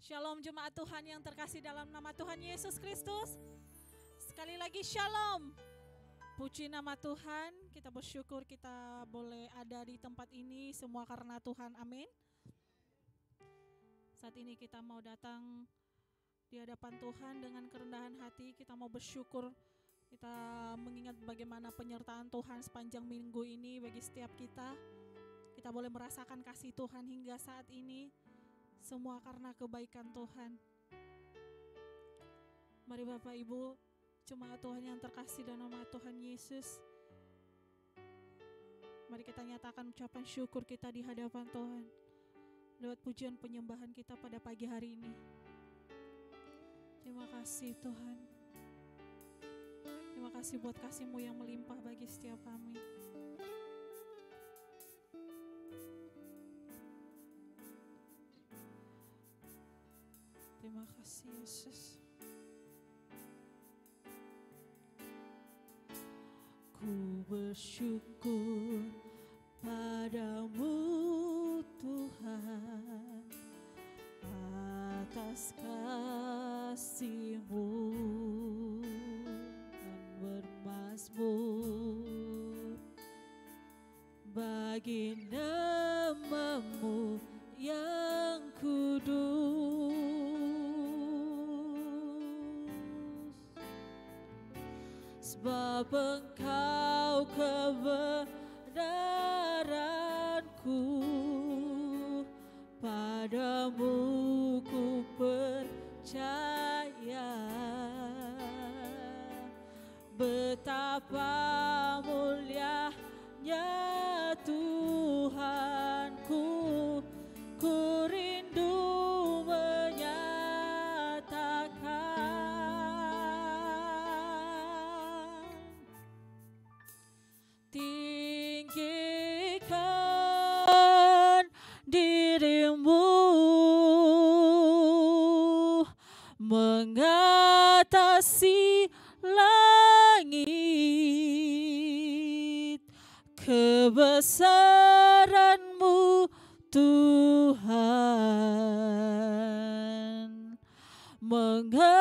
Shalom jemaat Tuhan yang terkasih dalam nama Tuhan Yesus Kristus. Sekali lagi shalom. Puji nama Tuhan, kita bersyukur kita boleh ada di tempat ini semua karena Tuhan, amin. Saat ini kita mau datang di hadapan Tuhan dengan kerendahan hati, kita mau bersyukur, kita mengingat bagaimana penyertaan Tuhan sepanjang minggu ini bagi setiap kita. Kita boleh merasakan kasih Tuhan hingga saat ini, semua karena kebaikan Tuhan. Mari Bapak Ibu, jemaat Tuhan yang terkasih dalam nama Tuhan Yesus, mari kita nyatakan ucapan syukur kita di hadapan Tuhan lewat pujian penyembahan kita pada pagi hari ini. Terima kasih Tuhan. Terima kasih buat kasih-Mu yang melimpah bagi setiap kami. Terima kasih Yesus. Ku bersyukur padamu Tuhan atas kasih-Mu dan bermazmur bagi nama-Mu yang kudus. Sebab Engkau kebenaranku, padamu ku percaya. Betapa mulianya Tuhanku, ku rindu menyatakan. Tinggikan dirimu mengatasi langit, kebesaran-Mu Tuhan mengatasi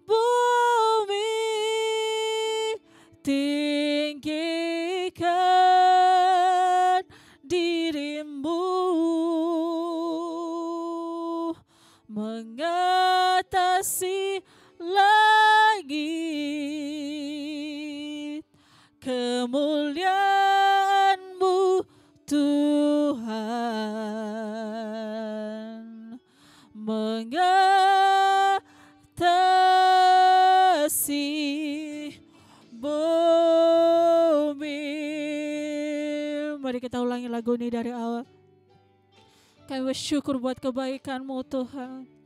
bumi. Tinggikan dirimu mengatasi langit, kemuliaan-Mu Tuhan mengatasi bumi. Mari kita ulangi lagu ini dari awal. Kami bersyukur buat kebaikan-Mu Tuhan.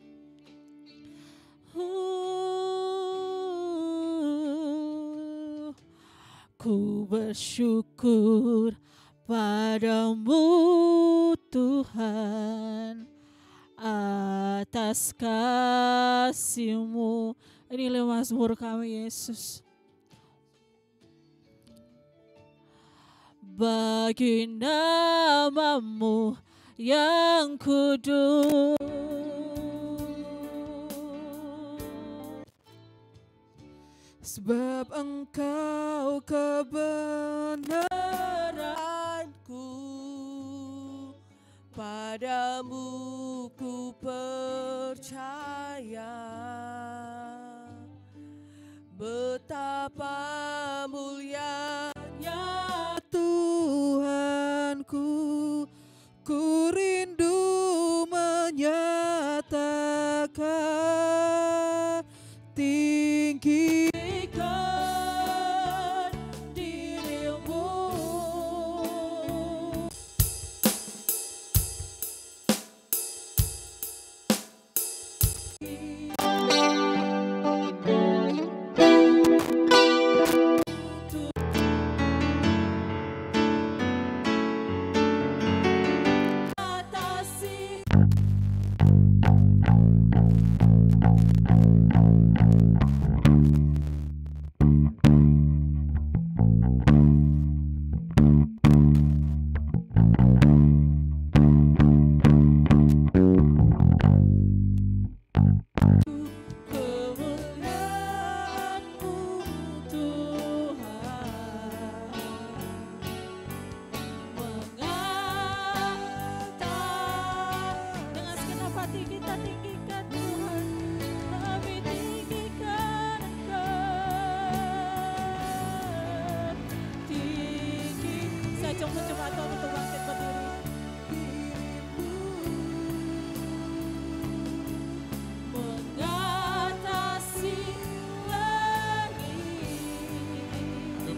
Ku bersyukur padamu Tuhan atas kasih-Mu. Inilah mazmur kami Yesus. Bagi nama-Mu yang kudus, sebab Engkau kebenaranku, padamu ku percaya. Betapa mulianya Tuhanku, ku rindu menyatakan. Tinggikan dirimu Tuhan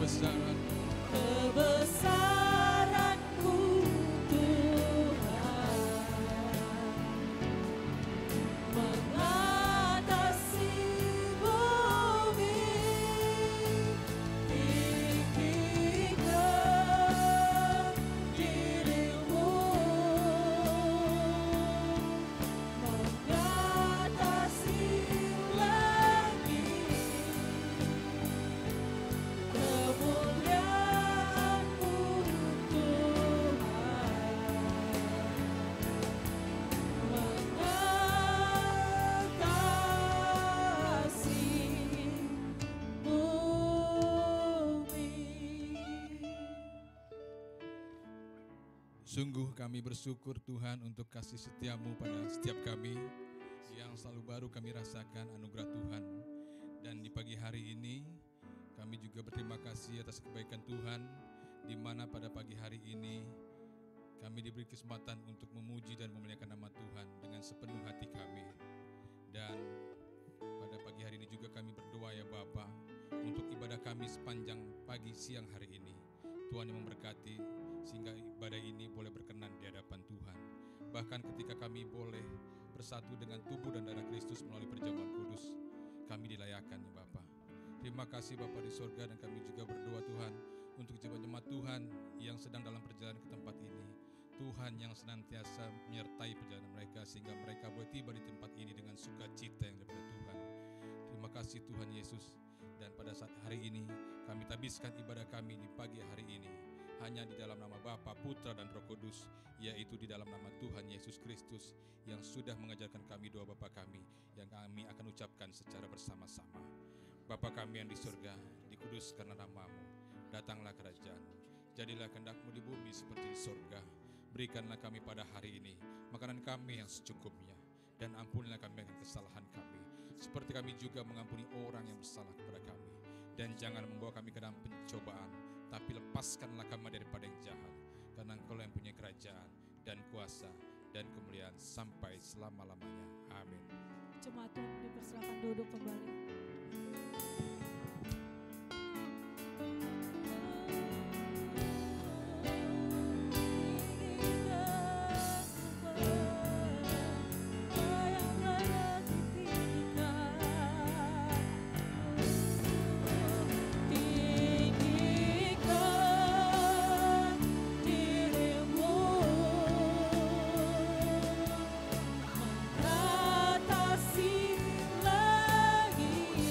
kebesaran-Mu Tuhan, mengatasi bumi, tinggikan diri-Mu, mengatasi langit, kemuliaan-Mu Tuhan, mengatasi bumi. Sungguh kami bersyukur Tuhan untuk kasih setia-Mu pada setiap kami yang selalu baru kami rasakan anugerah Tuhan. Dan di pagi hari ini kami juga berterima kasih atas kebaikan Tuhan, di mana pada pagi hari ini kami diberi kesempatan untuk memuji dan memuliakan nama Tuhan dengan sepenuh hati kami. Dan pada pagi hari ini juga kami berdoa ya Bapa, untuk ibadah kami sepanjang pagi siang hari ini. Tuhan yang memberkati sehingga ibadah ini boleh berkenan di hadapan Tuhan. Bahkan ketika kami boleh bersatu dengan tubuh dan darah Kristus melalui perjamuan kudus, kami dilayakan ya Bapa. Terima kasih Bapa di surga, dan kami juga berdoa Tuhan untuk jemaat Tuhan yang sedang dalam perjalanan ke tempat ini. Tuhan yang senantiasa menyertai perjalanan mereka sehingga mereka boleh tiba di tempat ini dengan sukacita yang daripada Tuhan. Terima kasih Tuhan Yesus. Dan pada saat hari ini kami tabiskan ibadah kami di pagi hari ini hanya di dalam nama Bapa, Putra dan Roh Kudus, yaitu di dalam nama Tuhan Yesus Kristus yang sudah mengajarkan kami doa Bapa kami yang kami akan ucapkan secara bersama-sama. Bapa kami yang di surga, dikuduskanlah nama-Mu, datanglah kerajaan, jadilah kehendak-Mu di bumi seperti di surga. Berikanlah kami pada hari ini makanan kami yang secukupnya, dan ampunilah kami akan kesalahan kami, seperti kami juga mengampuni orang yang bersalah kepada kami. Dan jangan membawa kami ke dalam pencobaan, tapi lepaskanlah kami daripada yang jahat, karena Engkau yang punya kerajaan dan kuasa dan kemuliaan sampai selama-lamanya. Amin. Jemaat Tuhan dipersilakan duduk kembali. Mengatasi langit,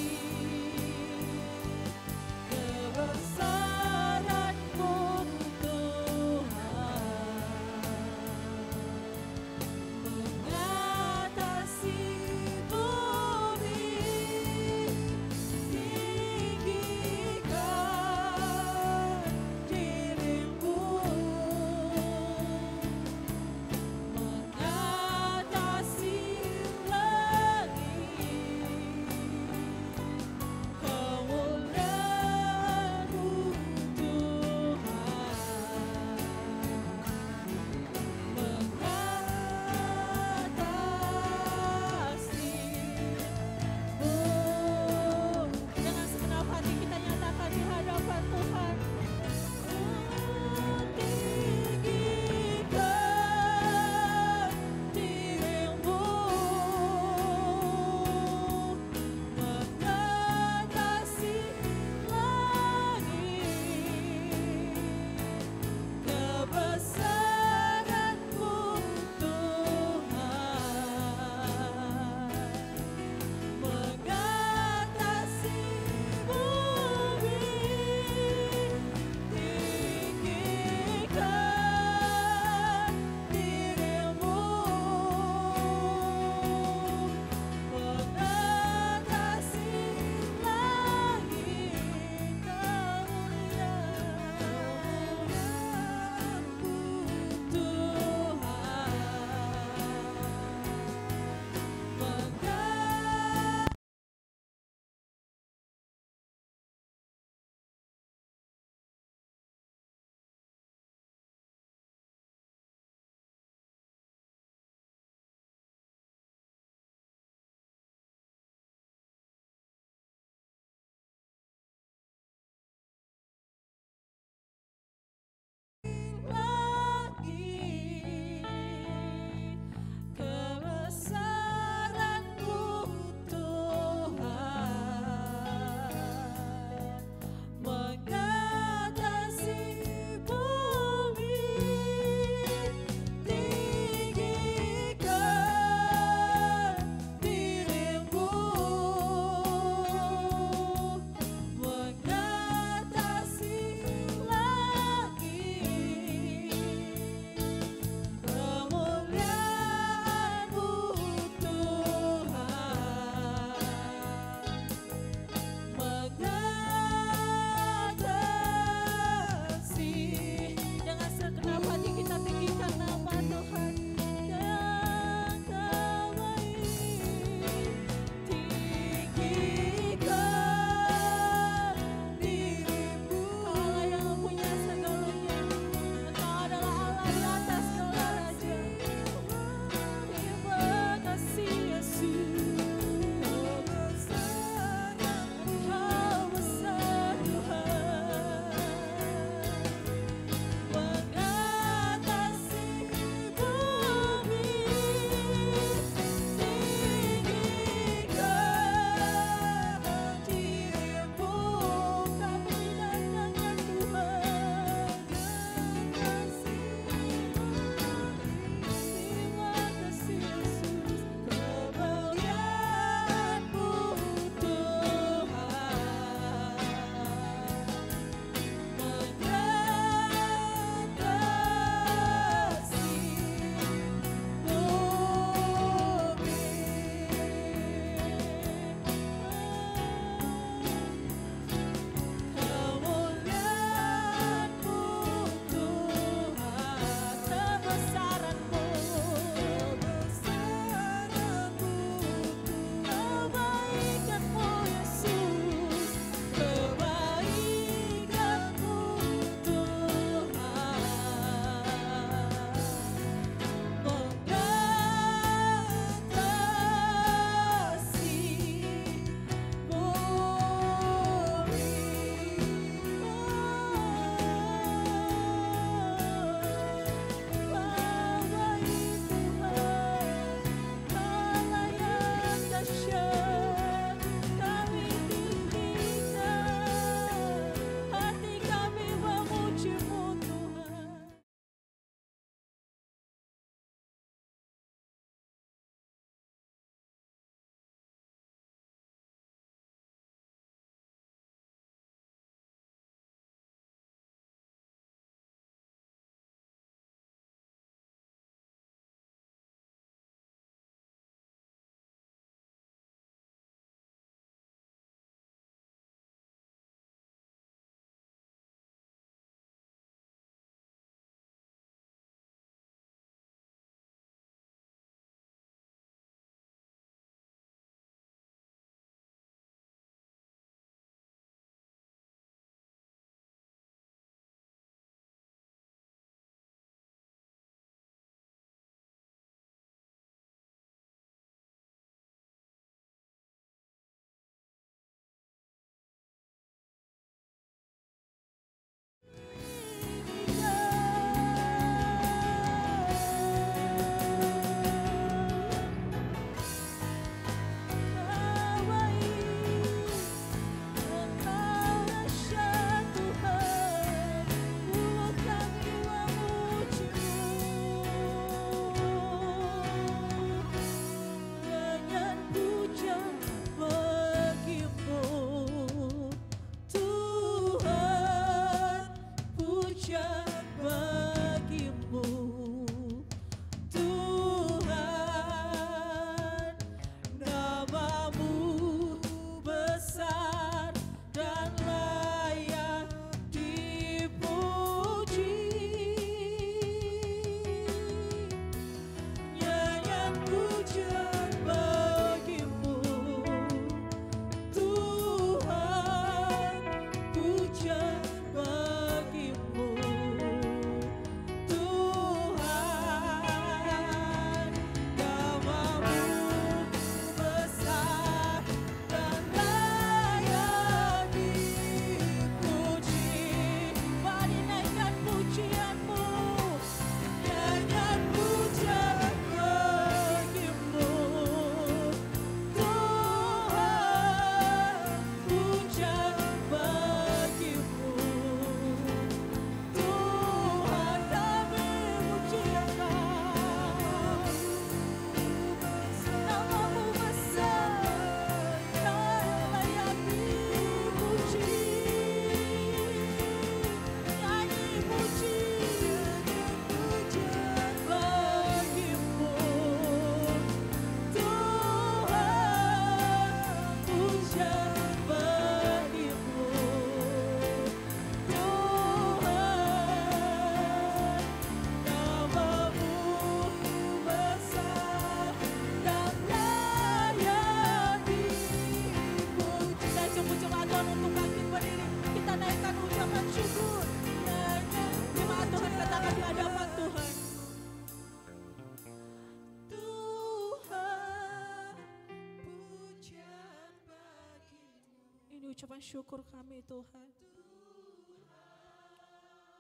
ucapan syukur kami Tuhan.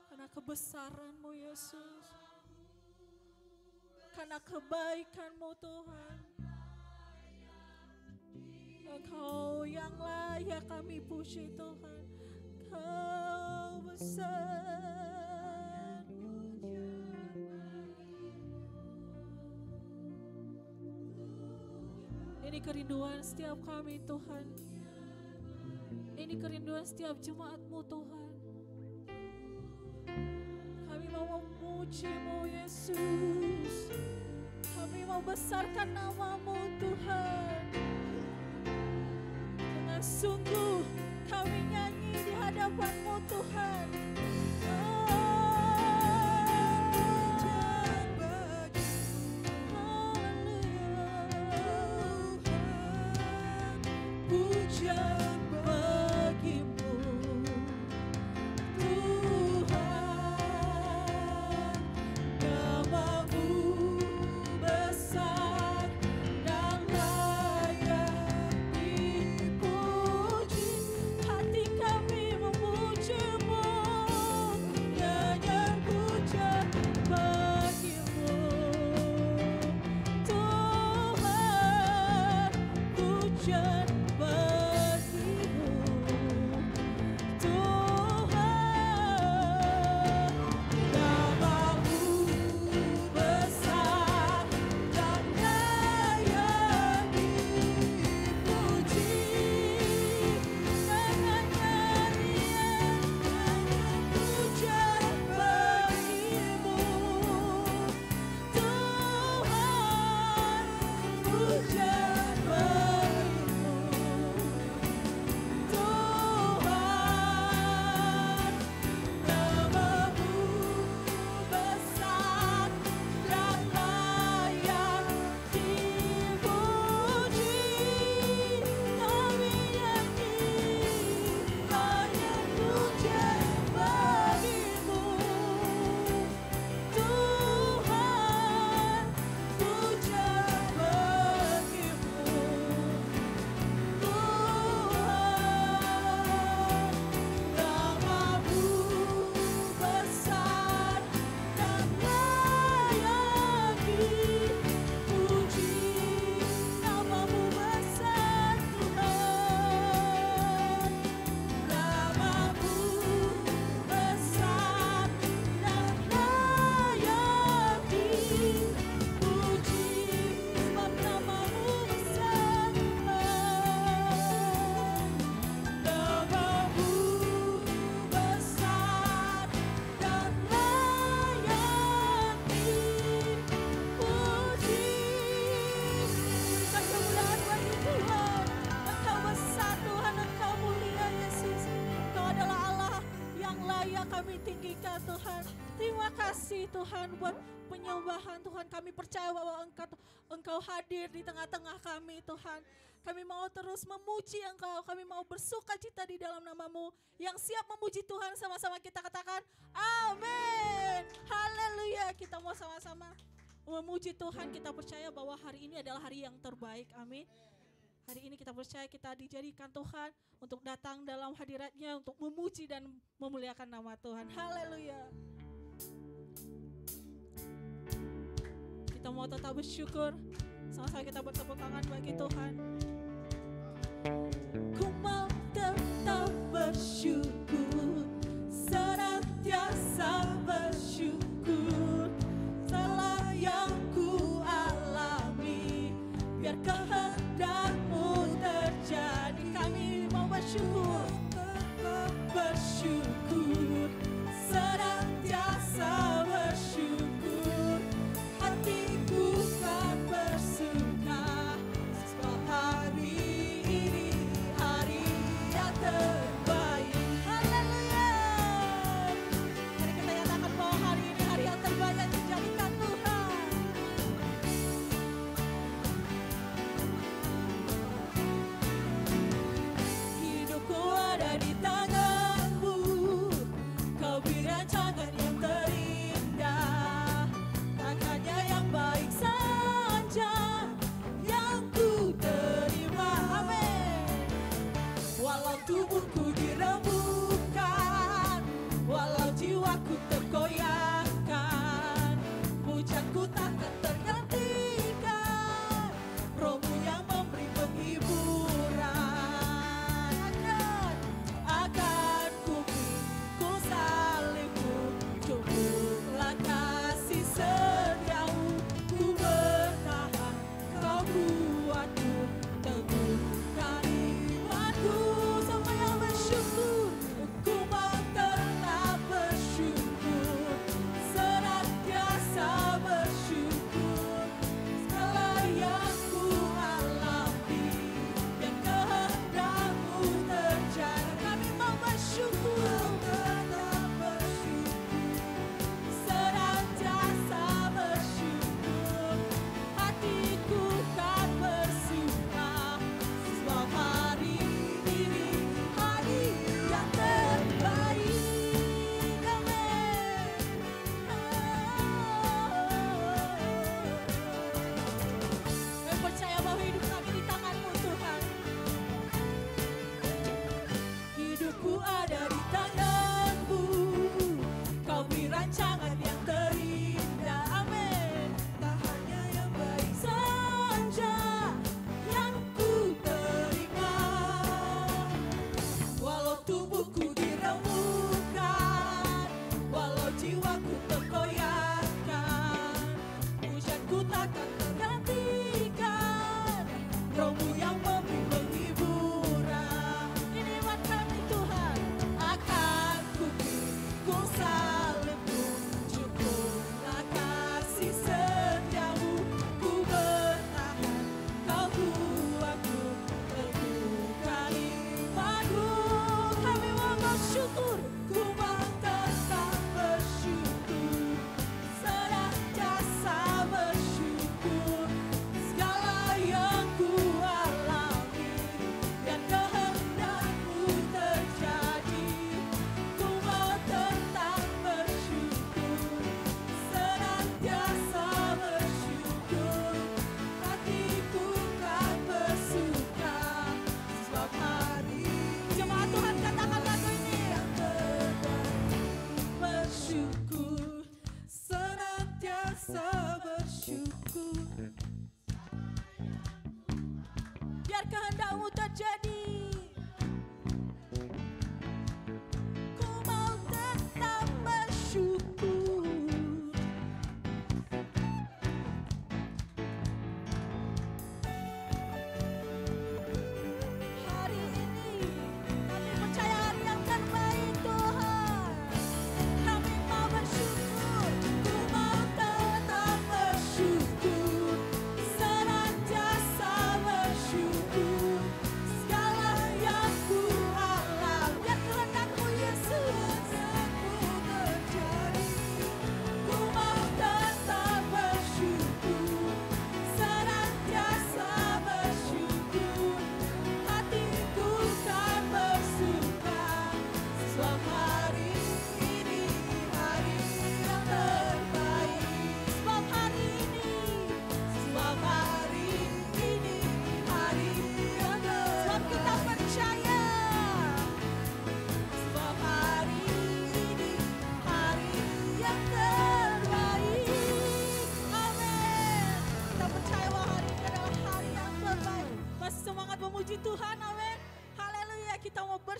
Karena kebesaran-Mu Yesus. Karena kebaikan-Mu Tuhan. Engkau yang layak kami puji Tuhan. Kau besar. Ini kerinduan setiap kami Tuhan. Ini kerinduan setiap jemaat-Mu Tuhan. Kami mau memuji-Mu Yesus. Kami mau besarkan nama-Mu Tuhan. Dengan sungguh kami nyanyi di hadapan-Mu Tuhan. Puja bagimu Tuhan, nama-Mu besar dan layak dipuji. Hati kami memuji-Mu, nyanyian puja bagimu Tuhan, puja Tuhan buat penyembahan Tuhan. Kami percaya bahwa Engkau hadir di tengah-tengah kami Tuhan. Kami mau terus memuji Engkau. Kami mau bersuka cita di dalam nama-Mu. Yang siap memuji Tuhan sama-sama kita katakan amin. Haleluya. Kita mau sama-sama memuji Tuhan. Kita percaya bahwa hari ini adalah hari yang terbaik. Amin. Hari ini kita percaya kita dijadikan Tuhan untuk datang dalam hadirat-Nya untuk memuji dan memuliakan nama Tuhan. Haleluya. Kita mau tetap bersyukur. Sama-sama kita bertepuk tangan bagi Tuhan. Ku mau tetap bersyukur, senantiasa bersyukur. Segala yang ku alami, biar kehendak-Mu terjadi. Kami mau bersyukur, tetap bersyukur, senantiasa bersyukur. Hatiku kan bersuka, sebab hari ini hari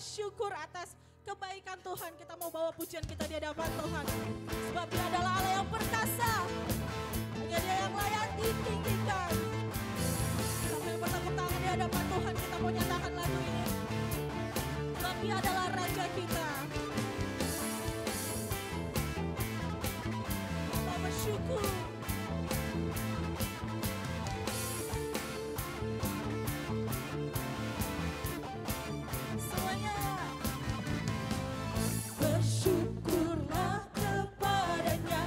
bersyukur atas kebaikan Tuhan. Kita mau bawa pujian kita di hadapan Tuhan. Sebab Dia adalah Allah yang perkasa. Hanya Dia yang layak ditinggikan. Sambil bertepuk tangan di hadapan Tuhan, kita mau nyatakan lagu ini. Sebab Dia adalah Raja kita. Kita bersyukur. Bersyukurlah kepadanya,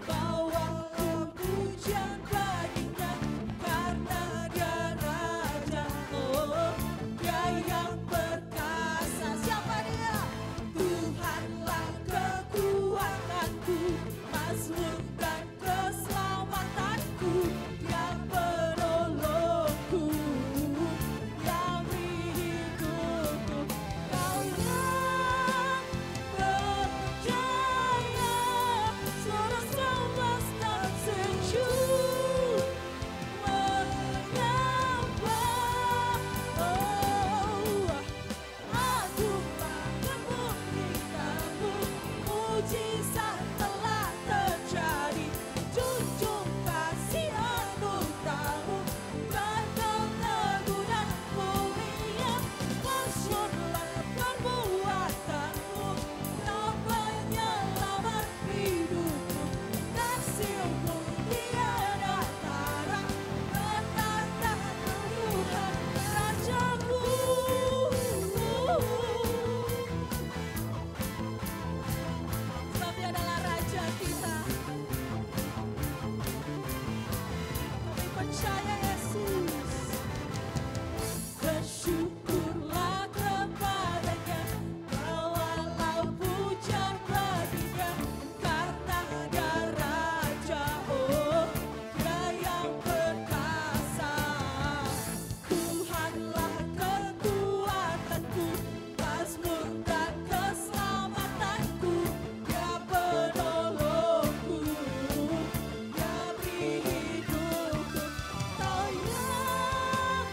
bawalah pujian baginya, karena Dia Raja, oh Dia yang perkasa. Siapa Dia? Tuhanlah kekuatanku, mazmur dan keselamatanku, Dia penolongku, Dia beri hidupku. Kau yang percaya, seluruh semesta sujud menyembah. Oh, agunglah kemuliaan-Mu, mujizat telah terjadi, junjung kasih anugerah-Mu, ragam teguh dan mulia, masyurlah perbuatan-Mu, Kau penyelamat hidupku, kasih-Mu tiada tara, bertata Tuhan Rajaku. Sebab Dia adalah Raja kita. Kami percaya Yesus. Bersyukurlah kepadanya, bawalah pujian baginya, karena Dia Raja, oh Dia yang perkasa. Tuhanlah kekuatanku, mazmur dan keselamatanku, Dia penolongku, Dia beri hidupku. Kau yang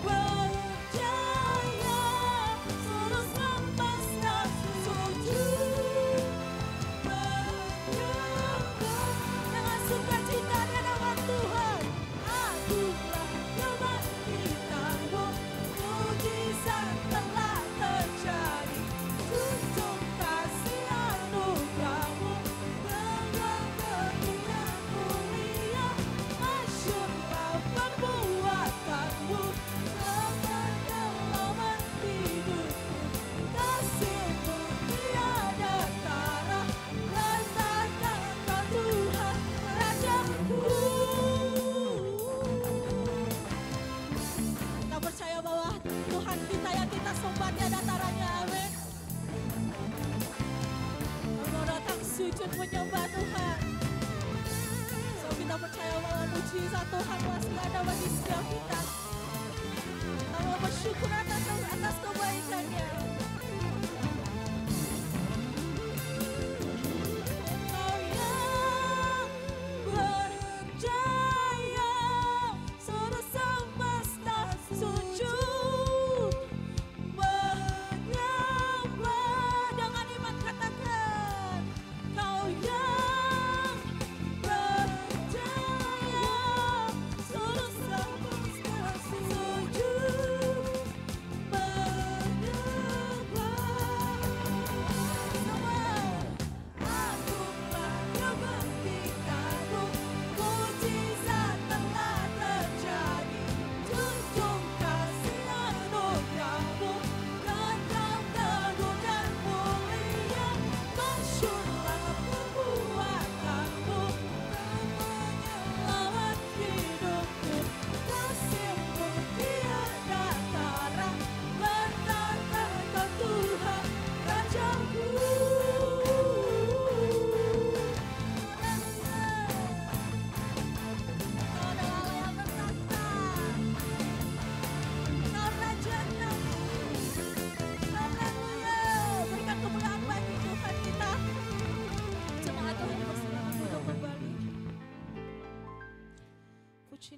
percaya, seluruh semesta sujud menyembah. Dengan sukacita di hadapan Tuhan, agunglah kebangkitan-Mu, mujizat telah terjadi, junjung kasih anugerah-Mu, ragam teguh dan mulia, masyurlah perbuatan-Mu, Kau penyelamat hidupku, kasih-Mu tiada tara, bertata Kau Tuhan Rajaku. Kita percaya bahwa Tuhan kita yang kita sembah tiada taranya, amin. Kita mau datang sujud menyembah Tuhan. So kita percaya bahwa mujizat Tuhan masih ada bagi setiap kita. Kita mau bersyukur atas kebaikannya. Kau yang percaya, seluruh semesta sujud menyembah. Dengan iman katakan, Kau yang percaya, seluruh semesta sujud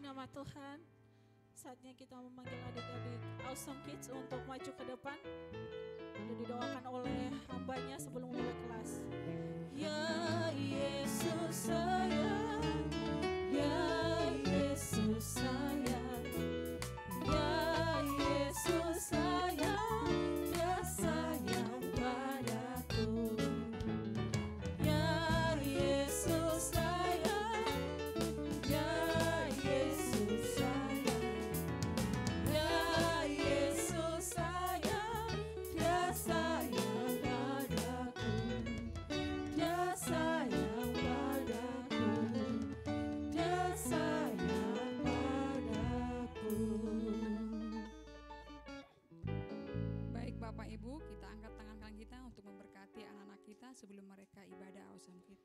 nama Tuhan. Saatnya kita memanggil adik-adik Awesome Kids untuk maju ke depan. Boleh didoakan oleh hambanya sebelum mulai kelas. Ya Yesus sayang, ya Yesus sayang, ya Yesus sayang, dia sayang padaku. Ya Yesus sayang, ya Yesus sayang, ya Yesus sayang, dia sayang padaku. Dia sayang padaku, dia sayang padaku. Baik Bapak Ibu, kita angkat tangan kanan kita untuk memberkati anak-anak kita sebelum mereka ibadah awesome kid.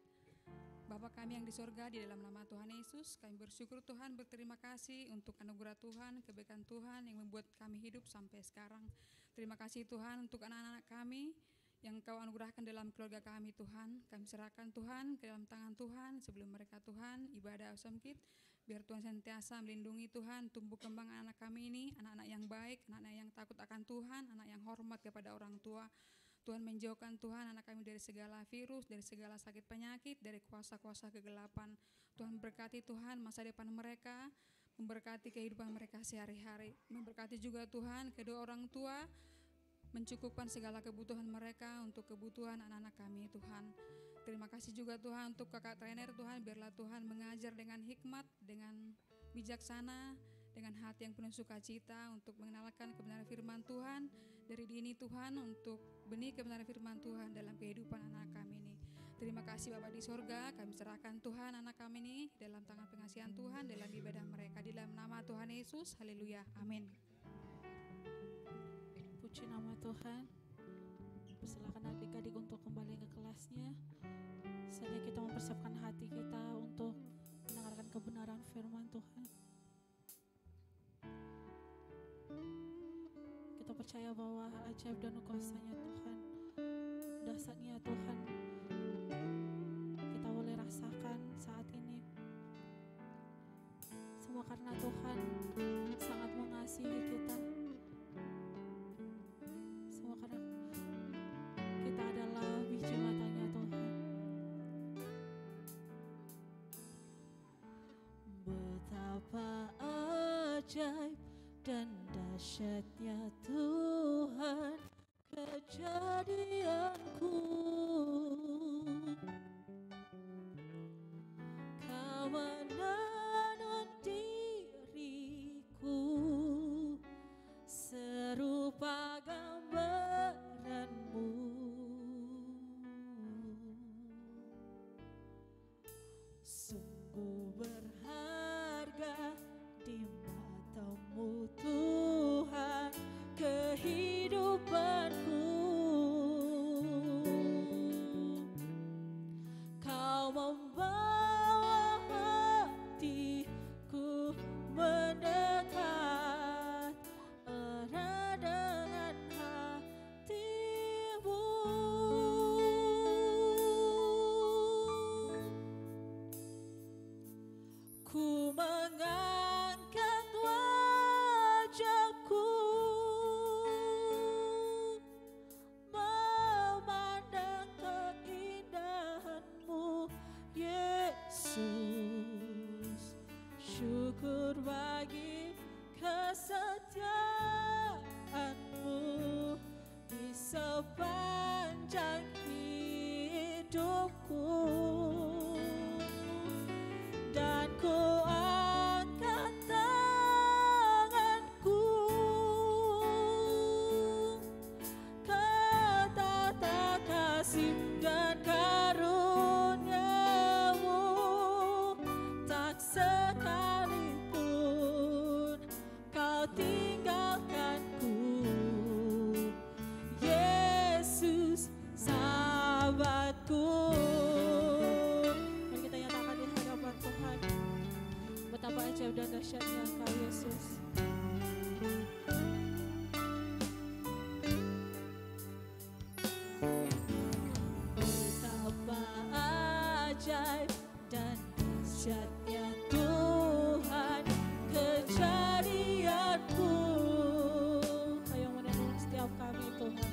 Bapa kami yang di sorga, di dalam nama Tuhan Yesus, kami bersyukur Tuhan, berterima kasih untuk anugerah Tuhan, kebaikan Tuhan yang membuat kami hidup sampai sekarang. Terima kasih Tuhan untuk anak-anak kami yang Kau anugerahkan dalam keluarga kami Tuhan. Kami serahkan Tuhan ke dalam tangan Tuhan sebelum mereka Tuhan ibadah awesome kid. Biar Tuhan senantiasa melindungi Tuhan, tumbuh kembang anak kami ini, anak-anak yang baik, anak-anak yang takut akan Tuhan, anak yang hormat kepada orang tua. Tuhan menjauhkan Tuhan anak kami dari segala virus, dari segala sakit penyakit, dari kuasa-kuasa kegelapan. Tuhan berkati Tuhan masa depan mereka, memberkati kehidupan mereka sehari-hari. Memberkati juga Tuhan kedua orang tua, mencukupkan segala kebutuhan mereka untuk kebutuhan anak-anak kami Tuhan. Terima kasih juga Tuhan untuk kakak trainer Tuhan, biarlah Tuhan mengajar dengan hikmat, dengan bijaksana, dengan hati yang penuh sukacita untuk mengenalkan kebenaran firman Tuhan dari dini Tuhan, untuk benih kebenaran firman Tuhan dalam kehidupan anak kami ini. Terima kasih Bapa di sorga, kami serahkan Tuhan anak kami ini dalam tangan pengasihan Tuhan dalam ibadah mereka di dalam nama Tuhan Yesus. Haleluya, amin. Puji nama Tuhan. Persilakan adik-adik untuk kembali ke kelasnya. Saatnya kita mempersiapkan hati kita untuk mendengarkan kebenaran firman Tuhan. Kita percaya bahwa ajaib dan kuasanya Tuhan, dahsyatnya Tuhan, kita boleh rasakan saat ini. Semua karena Tuhan sangat mengasihi kita. Semua karena kita adalah biji matanya Tuhan. Betapa ajaib dan dahsyatnya Tuhan kejadianku. Kau menuntun diriku serupa gambaranmu. Sungguh berharga di matamu Tuhan kehidupanku. Kau membawa hatiku mendekat erat dengan hatimu. Ku mengangkat wajahku memandang keindahanmu Yesus. Syukur bagi kesetiaanmu di sepanjang hidupku. Dan ku angkat tanganku ke tata kasih dan karuniamu. Tak sekalipun kau tinggalkanku, Yesus sahabatku. Mari kita nyatakan di hadapan Tuhan betapa ajaib dan dahsyatnya Engkau Yesus. Betapa ajaib dan dahsyatnya Tuhan kejadianku. Kau yang menolong setiap kami Tuhan.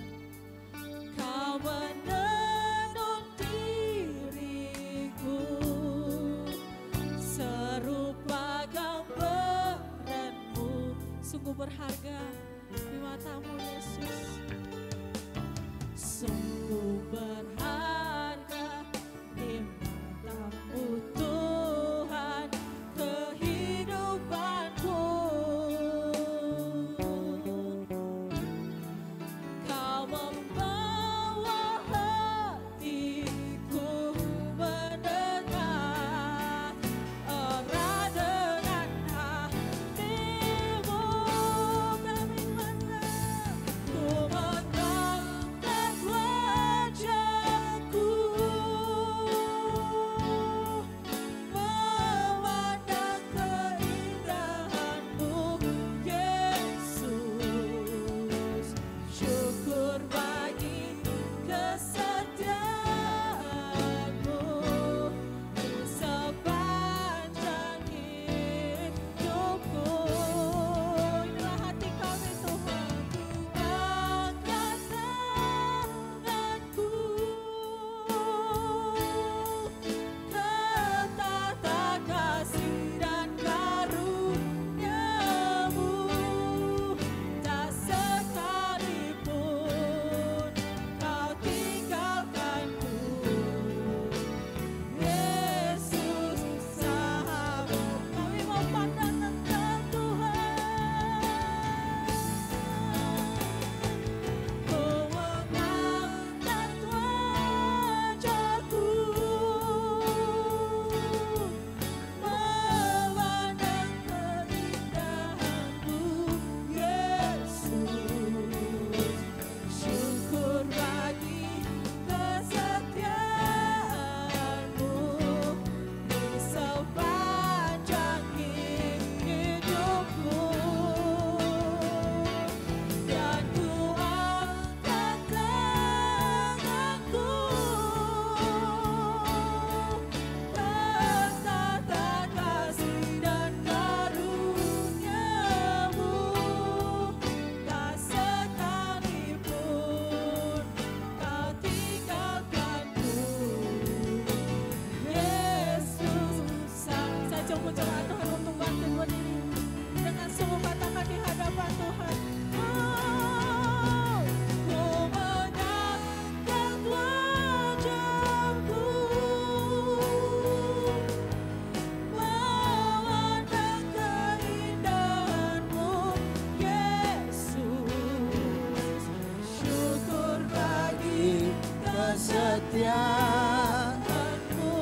kesetiaanmu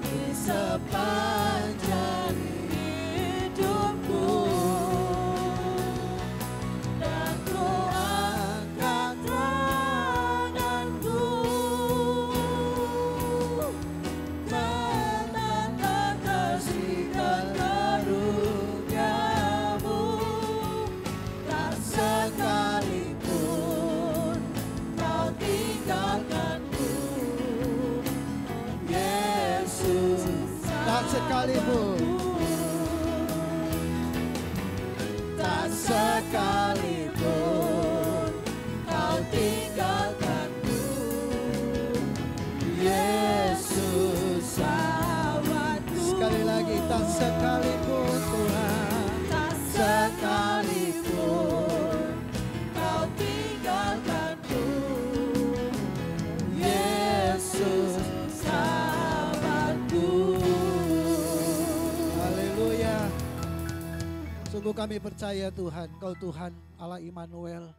di sepanjang hidupku. Dan ku angkat tanganku menanda kasih dan karuniamu. Tak sekalipun kau tinggalkanku, Yesus. Tak sekalipun, tak sekalipun kau tinggalkanku, Yesus sahabatku. Sekali lagi, tak sekalipun Tuhan, tak sekalipun kau tinggalkanku, Yesus sahabatku. Haleluya. Sungguh kami percaya Tuhan, Kau Tuhan Allah Immanuel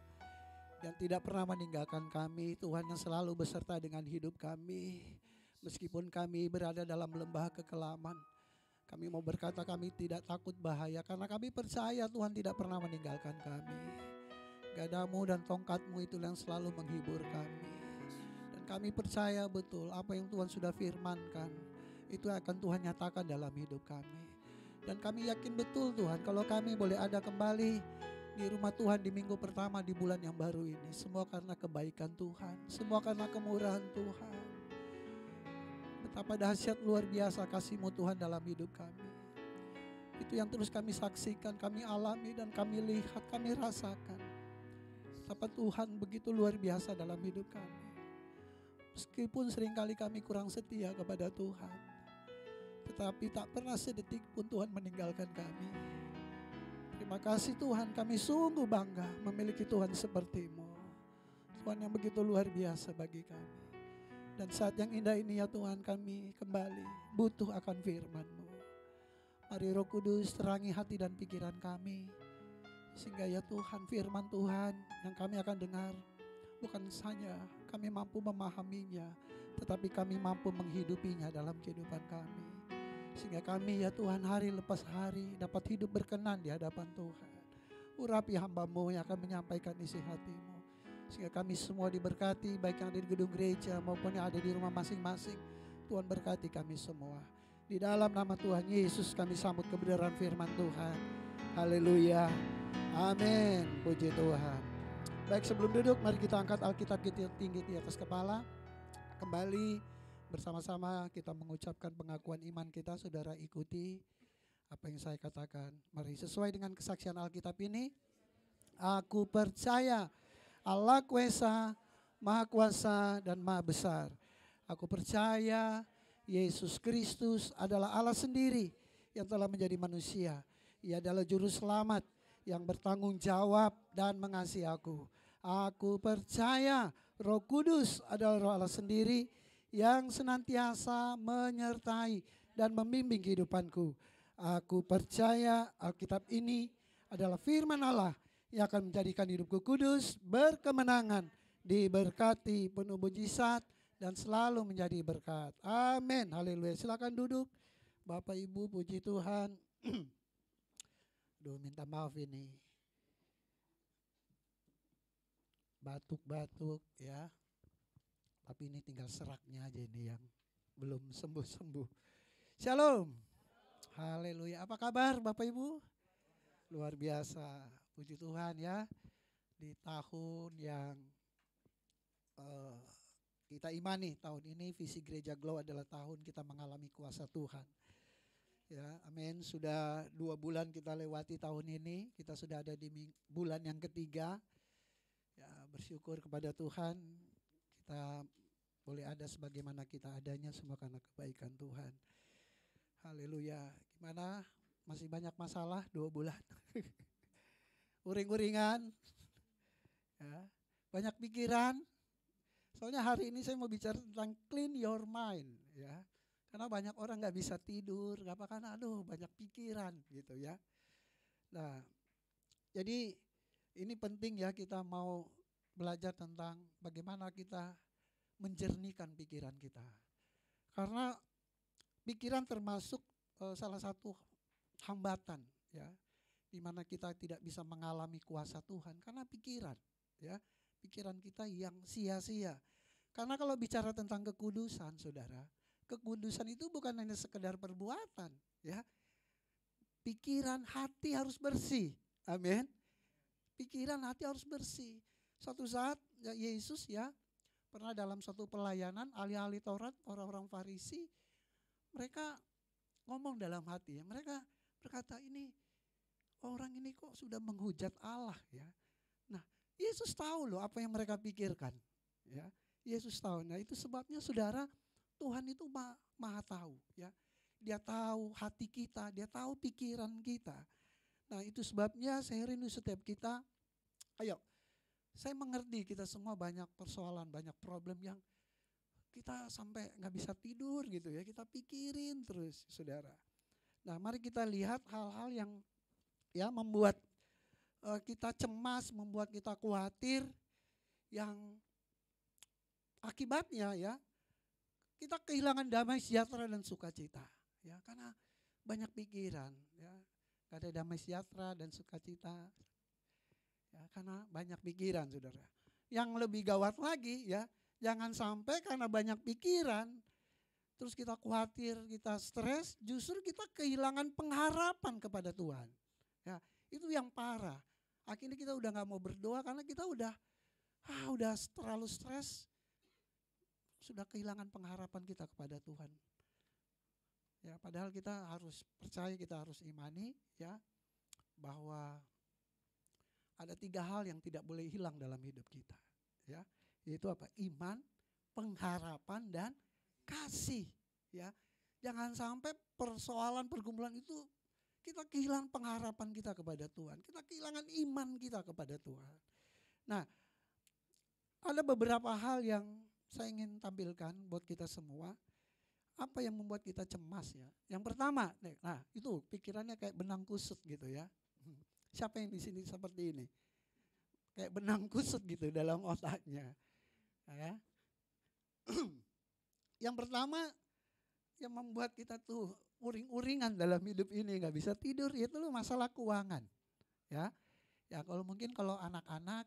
yang tidak pernah meninggalkan kami, Tuhan yang selalu beserta dengan hidup kami. Meskipun kami berada dalam lembah kekelaman, kami mau berkata kami tidak takut bahaya karena kami percaya Tuhan tidak pernah meninggalkan kami. Gadamu dan tongkatmu itu yang selalu menghibur kami. Dan kami percaya betul apa yang Tuhan sudah firmankan, itu akan Tuhan nyatakan dalam hidup kami. Dan kami yakin betul Tuhan, kalau kami boleh ada kembali di rumah Tuhan di minggu pertama di bulan yang baru ini, semua karena kebaikan Tuhan, semua karena kemurahan Tuhan. Betapa dahsyat luar biasa kasih-Mu Tuhan dalam hidup kami. Itu yang terus kami saksikan, kami alami dan kami lihat, kami rasakan. Betapa Tuhan begitu luar biasa dalam hidup kami. Meskipun seringkali kami kurang setia kepada Tuhan, tetapi tak pernah sedetik pun Tuhan meninggalkan kami. Terima kasih Tuhan, kami sungguh bangga memiliki Tuhan seperti-Mu. Tuhan yang begitu luar biasa bagi kami. Dan saat yang indah ini ya Tuhan, kami kembali butuh akan firman-Mu. Mari Roh Kudus terangi hati dan pikiran kami, sehingga ya Tuhan firman Tuhan yang kami akan dengar, bukan hanya kami mampu memahaminya, tetapi kami mampu menghidupinya dalam kehidupan kami. Sehingga kami ya Tuhan hari lepas hari dapat hidup berkenan di hadapan Tuhan. Urapi hamba-Mu yang akan menyampaikan isi hati-Mu. Sehingga kami semua diberkati, baik yang ada di gedung gereja maupun yang ada di rumah masing-masing. Tuhan berkati kami semua. Di dalam nama Tuhan Yesus kami sambut kebenaran firman Tuhan. Haleluya. Amin. Puji Tuhan. Baik, sebelum duduk mari kita angkat Alkitab kita tinggi di atas kepala. Kembali bersama-sama kita mengucapkan pengakuan iman kita. Saudara ikuti apa yang saya katakan. Mari sesuai dengan kesaksian Alkitab ini. Aku percaya Allah Kuasa, Maha Kuasa dan Maha Besar. Aku percaya Yesus Kristus adalah Allah sendiri yang telah menjadi manusia. Ia adalah juru selamat yang bertanggung jawab dan mengasihi aku. Aku percaya Roh Kudus adalah Roh Allah sendiri yang senantiasa menyertai dan membimbing kehidupanku. Aku percaya Alkitab ini adalah firman Allah yang akan menjadikan hidupku kudus, berkemenangan, diberkati, penuh mujizat, dan selalu menjadi berkat. Amin. Haleluya. Silakan duduk. Bapak Ibu, puji Tuhan. Duh, minta maaf ini. Batuk-batuk ya. Tapi ini tinggal seraknya aja ini yang belum sembuh-sembuh. Shalom. Haleluya. Apa kabar Bapak Ibu? Luar biasa. Puji Tuhan ya. Di tahun yang kita imani, tahun ini visi Gereja Glow adalah tahun kita mengalami kuasa Tuhan. Ya, amin. Sudah 2 bulan kita lewati tahun ini. Kita sudah ada di bulan yang ketiga. Ya, bersyukur kepada Tuhan. Kita boleh ada sebagaimana kita adanya, semua karena kebaikan Tuhan. Haleluya. Gimana? Masih banyak masalah 2 bulan. Uring-uringan. Ya, banyak pikiran. Soalnya hari ini saya mau bicara tentang clean your mind. Ya. Karena banyak orang gak bisa tidur. Gak apa karena aduh banyak pikiran gitu ya. Nah, jadi ini penting ya kita mau belajar tentang bagaimana kita menjernihkan pikiran kita. Karena pikiran termasuk salah satu hambatan, ya, di mana kita tidak bisa mengalami kuasa Tuhan karena pikiran, ya, pikiran kita yang sia-sia. Karena kalau bicara tentang kekudusan, saudara, kekudusan itu bukan hanya sekedar perbuatan, ya. Pikiran, hati harus bersih. Amin. Pikiran, hati harus bersih. Suatu saat ya, Yesus ya pernah dalam suatu pelayanan, ahli-ahli Taurat, orang-orang Farisi, mereka ngomong dalam hati ya. Mereka berkata, ini orang ini kok sudah menghujat Allah ya. Nah, Yesus tahu loh apa yang mereka pikirkan. Ya, Yesus tahu. Nah, itu sebabnya saudara, Tuhan itu maha tahu ya. Dia tahu hati kita, dia tahu pikiran kita. Nah, itu sebabnya saya rindu setiap kita, ayo, saya mengerti kita semua banyak persoalan, banyak problem yang kita sampai nggak bisa tidur gitu ya, kita pikirin terus, saudara. Nah, mari kita lihat hal-hal yang ya membuat kita cemas, membuat kita khawatir, yang akibatnya ya kita kehilangan damai sejahtera dan sukacita. Ya, karena banyak pikiran, ya, gak ada damai sejahtera dan sukacita, ya, karena banyak pikiran, saudara. Yang lebih gawat lagi, ya, jangan sampai karena banyak pikiran, terus kita khawatir, kita stres, justru kita kehilangan pengharapan kepada Tuhan. Ya, itu yang parah. Akhirnya kita udah gak mau berdoa karena kita udah terlalu stres, sudah kehilangan pengharapan kita kepada Tuhan. Ya, padahal kita harus percaya, kita harus imani ya bahwa ada 3 hal yang tidak boleh hilang dalam hidup kita. Ya, yaitu apa? Iman, pengharapan dan kasih. Ya, jangan sampai persoalan pergumulan itu kita kehilangan pengharapan kita kepada Tuhan. Kita kehilangan iman kita kepada Tuhan. Nah, ada beberapa hal yang saya ingin tampilkan buat kita semua. Apa yang membuat kita cemas ya? Yang pertama, nah itu pikirannya kayak benang kusut gitu ya. Siapa yang di sini seperti ini? Kayak benang kusut gitu dalam otaknya. Ya. Yang pertama yang membuat kita tuh uring-uringan dalam hidup ini, nggak bisa tidur, itu loh masalah keuangan. Ya, ya kalau anak-anak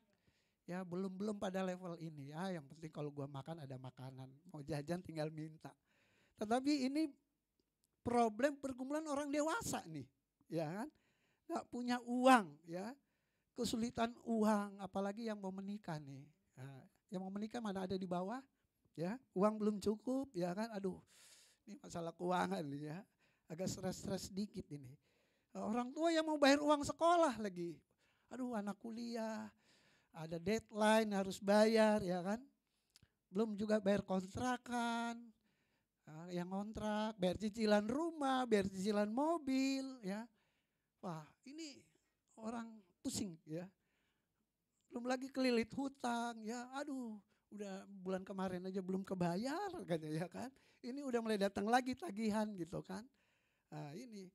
ya belum pada level ini ya. Yang penting kalau gua makan ada makanan, mau jajan tinggal minta. Tetapi ini problem pergumulan orang dewasa nih, ya kan? Nggak punya uang, ya, kesulitan uang, apalagi yang mau menikah nih. Nah, yang mau menikah mana ada di bawah, ya, uang belum cukup, ya kan? Aduh, ini masalah keuangan nih ya, agak stres-stres sedikit ini. Orang tua yang mau bayar uang sekolah lagi, aduh anak kuliah, ada deadline harus bayar, ya kan? Belum juga bayar kontrakan. Yang kontrak, bayar cicilan rumah, bayar cicilan mobil, ya. Wah, ini orang pusing, ya. Belum lagi kelilit hutang, ya. Aduh, udah bulan kemarin aja belum kebayar, katanya, ya kan. Ini udah mulai datang lagi tagihan gitu kan. Nah, ini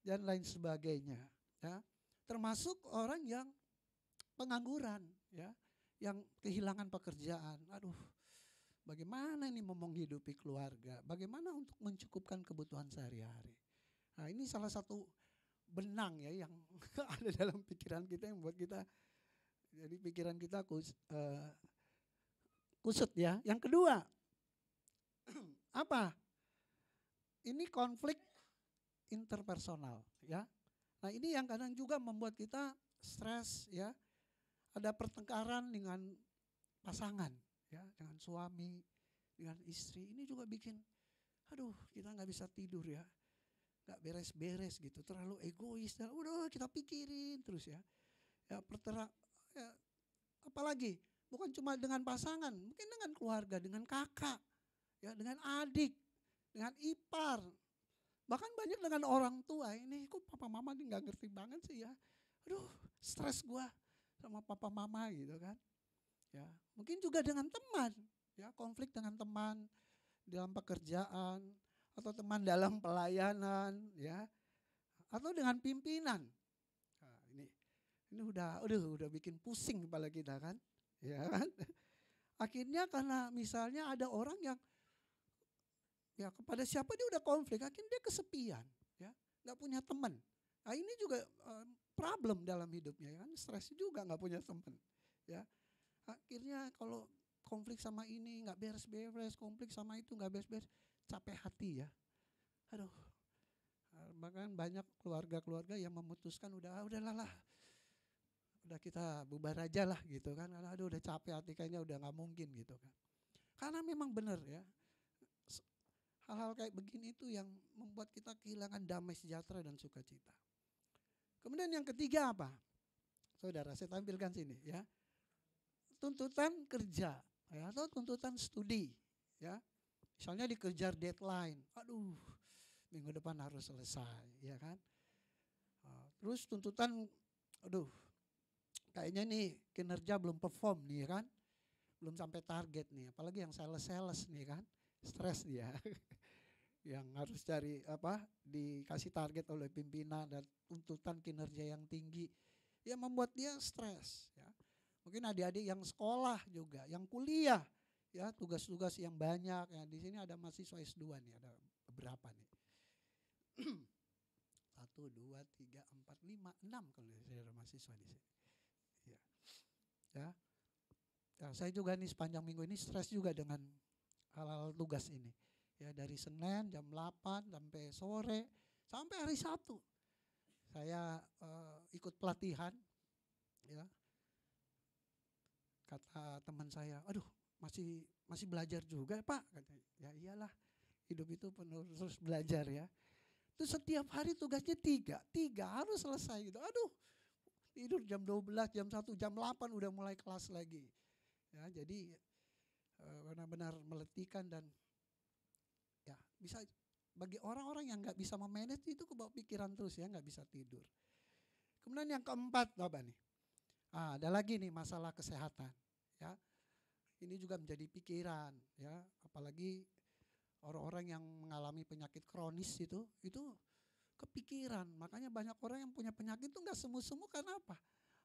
dan lain sebagainya, ya. Termasuk orang yang pengangguran, ya, yang kehilangan pekerjaan. Aduh, bagaimana ini mau menghidupi keluarga? Bagaimana untuk mencukupkan kebutuhan sehari-hari? Nah, ini salah satu benang ya yang ada dalam pikiran kita yang buat kita, jadi pikiran kita kusut ya. Yang kedua, apa? Ini konflik interpersonal ya. Nah, ini yang kadang juga membuat kita stres ya. Ada pertengkaran dengan pasangan. Ya, dengan suami, dengan istri, ini juga bikin, aduh, kita nggak bisa tidur ya, nggak beres-beres gitu, terlalu egois, dan udah kita pikirin terus ya, ya ya, apalagi bukan cuma dengan pasangan, mungkin dengan keluarga, dengan kakak, ya, dengan adik, dengan ipar, bahkan banyak dengan orang tua. Ini kok papa mama nih nggak ngerti banget sih ya, aduh, stres gua sama papa mama gitu kan. Ya, mungkin juga dengan teman, ya, konflik dengan teman dalam pekerjaan atau teman dalam pelayanan, ya, atau dengan pimpinan. Nah, ini udah bikin pusing kepala kita kan, ya kan? Akhirnya karena misalnya ada orang yang ya kepada siapa dia udah konflik, akhirnya dia kesepian, ya, nggak punya teman. Nah ini juga problem dalam hidupnya, ya kan, stres juga nggak punya teman, ya. Akhirnya kalau konflik sama ini nggak beres-beres, konflik sama itu nggak beres-beres, capek hati ya. Aduh, bahkan banyak keluarga-keluarga yang memutuskan udahlah, udah kita bubar aja lah gitu kan. Aduh udah capek hati, kayaknya udah nggak mungkin gitu kan. Karena memang benar ya, hal-hal kayak begini itu yang membuat kita kehilangan damai sejahtera dan sukacita. Kemudian yang ketiga apa? Saudara, saya tampilkan sini ya. Tuntutan kerja ya, atau tuntutan studi ya. Misalnya dikejar deadline. Aduh, minggu depan harus selesai ya kan. Terus tuntutan, aduh, kayaknya nih kinerja belum perform nih ya kan. Belum sampai target nih, apalagi yang sales nih kan. Stres dia. Yang harus cari dikasih target oleh pimpinan dan tuntutan kinerja yang tinggi, ya membuat dia stres ya. Mungkin adik-adik yang sekolah juga, yang kuliah ya, tugas-tugas yang banyak ya. Di sini ada mahasiswa S2 nih, ada beberapa nih. 1, 2, 3, 4, 5, 6 kalau saya ada mahasiswa di sini. Ya. Ya, saya juga nih sepanjang minggu ini stres juga dengan hal-hal tugas ini. Ya, dari Senin jam 8 sampai sore sampai hari Sabtu. Saya ikut pelatihan ya. Kata teman saya, "Aduh, masih belajar juga, Pak." Katanya. Ya iyalah, hidup itu penuh terus belajar ya. Itu setiap hari tugasnya tiga harus selesai gitu. Aduh, tidur jam 12, jam 1, jam 8 udah mulai kelas lagi. Ya, jadi benar-benar meletihkan dan ya bisa bagi orang-orang yang nggak bisa memanage itu kebawa pikiran terus ya, nggak bisa tidur. Kemudian yang keempat apa nih? Ada lagi nih masalah kesehatan ya. Ini juga menjadi pikiran ya, apalagi orang-orang yang mengalami penyakit kronis itu kepikiran. Makanya banyak orang yang punya penyakit itu nggak sembuh-sembuh karena apa?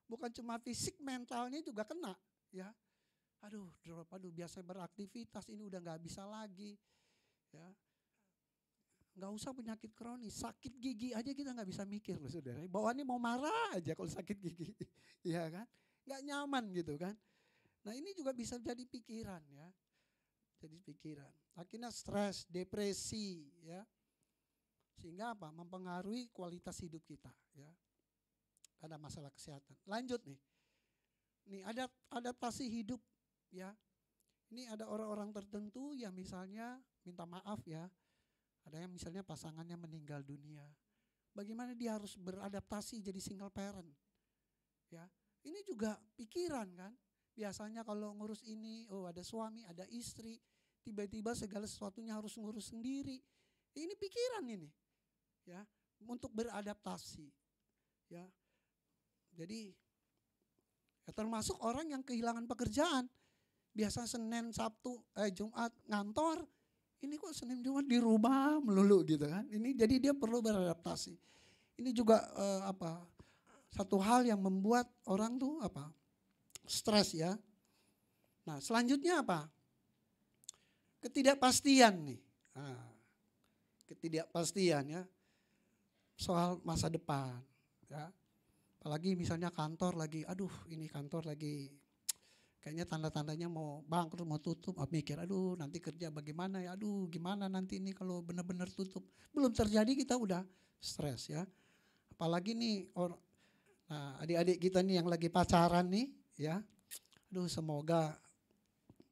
Bukan cuma fisik, mentalnya juga kena ya. Aduh biasa beraktivitas ini udah nggak bisa lagi ya. Nggak usah penyakit kronis, sakit gigi aja kita nggak bisa mikir loh saudara. Bawaannya mau marah aja kalau sakit gigi, ya kan? Nggak nyaman gitu kan? Nah ini juga bisa jadi pikiran ya, jadi pikiran. Akhirnya stres, depresi ya, sehingga apa? Mempengaruhi kualitas hidup kita ya. Ada masalah kesehatan. Lanjut nih, ada adaptasi hidup ya. Ini ada orang-orang tertentu yang misalnya minta maaf ya. Ada yang misalnya pasangannya meninggal dunia. Bagaimana dia harus beradaptasi jadi single parent. Ya, ini juga pikiran kan. Biasanya kalau ngurus ini, ada suami, ada istri, tiba-tiba segala sesuatunya harus ngurus sendiri. Ini pikiran ini. Ya, untuk beradaptasi. Ya. Jadi ya termasuk orang yang kehilangan pekerjaan. Biasa Senin, Sabtu, Jumat ngantor. Ini kok Senin Jumat di rumah melulu gitu kan. Ini jadi dia perlu beradaptasi. Ini juga satu hal yang membuat orang tuh stres ya. Nah, selanjutnya apa? Ketidakpastian nih. Ketidakpastian ya. Soal masa depan ya. Apalagi misalnya kantor lagi, ini kantor lagi kayaknya tanda-tandanya mau bangkrut, mau tutup, mikir, nanti kerja bagaimana ya, gimana nanti ini kalau benar-benar tutup. Belum terjadi kita udah stres ya. Apalagi nih, adik-adik kita nih yang lagi pacaran nih ya, semoga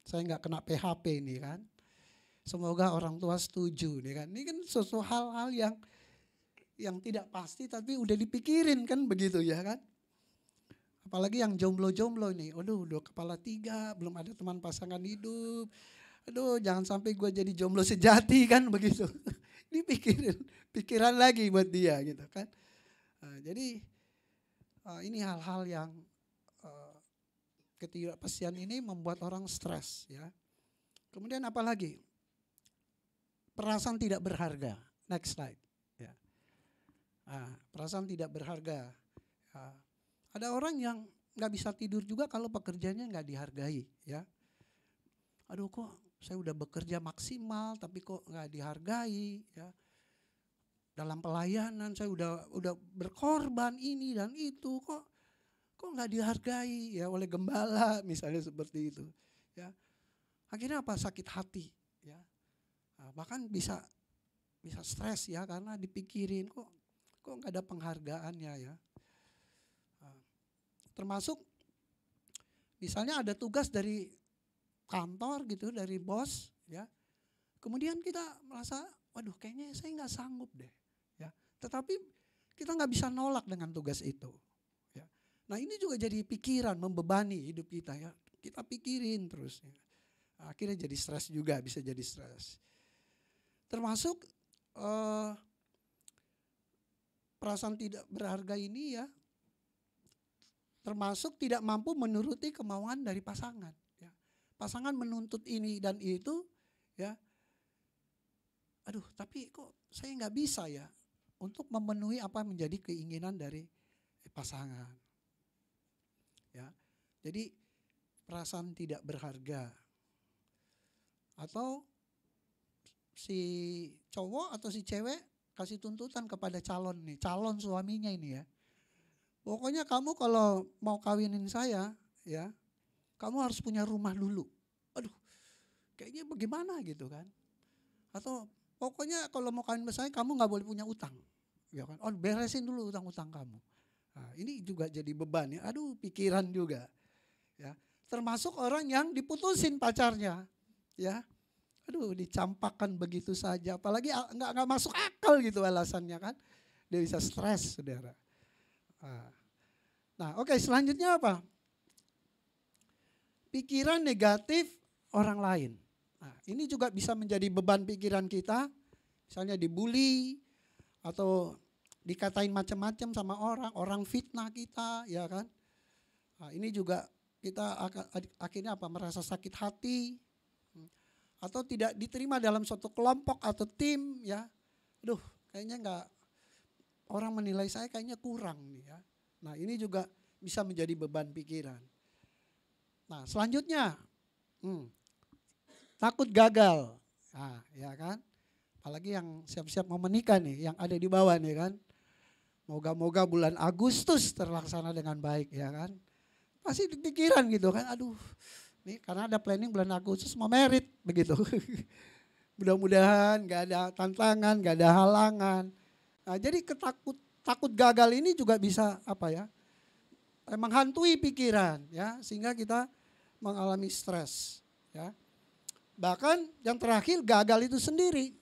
saya nggak kena PHP nih kan. Semoga orang tua setuju nih kan. Ini kan sesuatu hal-hal yang tidak pasti tapi udah dipikirin kan begitu ya kan. Apalagi yang jomblo-jomblo nih, udah kepala 3, belum ada teman pasangan hidup. Jangan sampai gue jadi jomblo sejati kan begitu. Dipikirin, pikiran lagi buat dia gitu kan. Jadi ini hal-hal yang ketidakpastian ini membuat orang stres ya. Kemudian apa lagi? Perasaan tidak berharga. Next slide. Ya. Perasaan tidak berharga. Ada orang yang nggak bisa tidur juga kalau pekerjaannya nggak dihargai, ya. aduh kok saya udah bekerja maksimal tapi kok nggak dihargai ya. Dalam pelayanan saya udah berkorban ini dan itu kok nggak dihargai ya oleh gembala misalnya seperti itu ya. Akhirnya apa? Sakit hati ya. Nah, bahkan bisa stres ya karena dipikirin kok nggak ada penghargaannya ya. Nah, termasuk misalnya ada tugas dari kantor gitu, dari bos ya. Kemudian kita merasa waduh kayaknya saya nggak sanggup deh ya. Tetapi kita nggak bisa nolak dengan tugas itu ya. Nah ini juga jadi pikiran, membebani hidup kita ya. Kita pikirin terus ya. Akhirnya jadi stres juga, bisa jadi stres. Termasuk perasaan tidak berharga ini ya, termasuk tidak mampu menuruti kemauan dari pasangan. Ya. Pasangan menuntut ini dan itu ya, aduh tapi kok saya nggak bisa ya untuk memenuhi apa menjadi keinginan dari pasangan. Ya, jadi perasaan tidak berharga. Atau si cowok atau si cewek kasih tuntutan kepada calon suaminya ini ya. Pokoknya kamu kalau mau kawinin saya ya, kamu harus punya rumah dulu. Aduh, kayaknya bagaimana gitu kan. Atau pokoknya kalau mau kawin sama saya kamu nggak boleh punya utang. Ya kan? Oh, beresin dulu utang-utang kamu. Nah, ini juga jadi beban ya. Aduh, pikiran juga. Ya, termasuk orang yang diputusin pacarnya. Ya, aduh dicampakkan begitu saja, apalagi nggak masuk akal gitu alasannya kan, dia bisa stres saudara. Nah oke, selanjutnya apa? Pikiran negatif orang lain. Nah, ini juga bisa menjadi beban pikiran kita, misalnya dibully atau dikatain macam-macam sama orang fitnah kita, ya kan? Nah, ini juga kita akhirnya apa? Merasa sakit hati. Atau tidak diterima dalam suatu kelompok atau tim ya. Aduh kayaknya orang menilai saya kayaknya kurang nih ya. Nah ini juga bisa menjadi beban pikiran. Nah selanjutnya takut gagal. Nah ya kan. Apalagi yang siap-siap mau menikah nih, yang ada di bawah nih kan. Moga-moga bulan Agustus terlaksana dengan baik ya kan. Pasti pikiran gitu kan, aduh. Nih, karena ada planning bulan Agustus mau merit begitu. Mudah-mudahan gak ada tantangan, gak ada halangan. Nah, jadi takut gagal ini juga bisa apa ya? Menghantui pikiran ya, sehingga kita mengalami stres ya. Bahkan yang terakhir gagal itu sendiri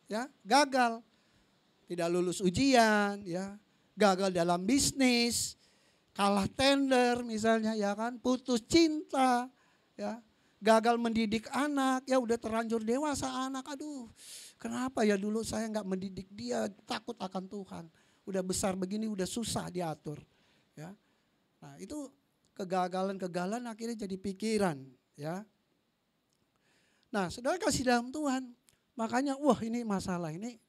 ya, gagal tidak lulus ujian ya, gagal dalam bisnis, kalah tender misalnya ya kan, putus cinta. Ya, gagal mendidik anak, ya udah terlanjur dewasa anak, aduh kenapa ya dulu saya nggak mendidik dia, takut akan Tuhan, udah besar begini udah susah diatur, ya. Nah itu kegagalan akhirnya jadi pikiran, ya. Nah saudara kasih dalam Tuhan, makanya wah ini masalah ini,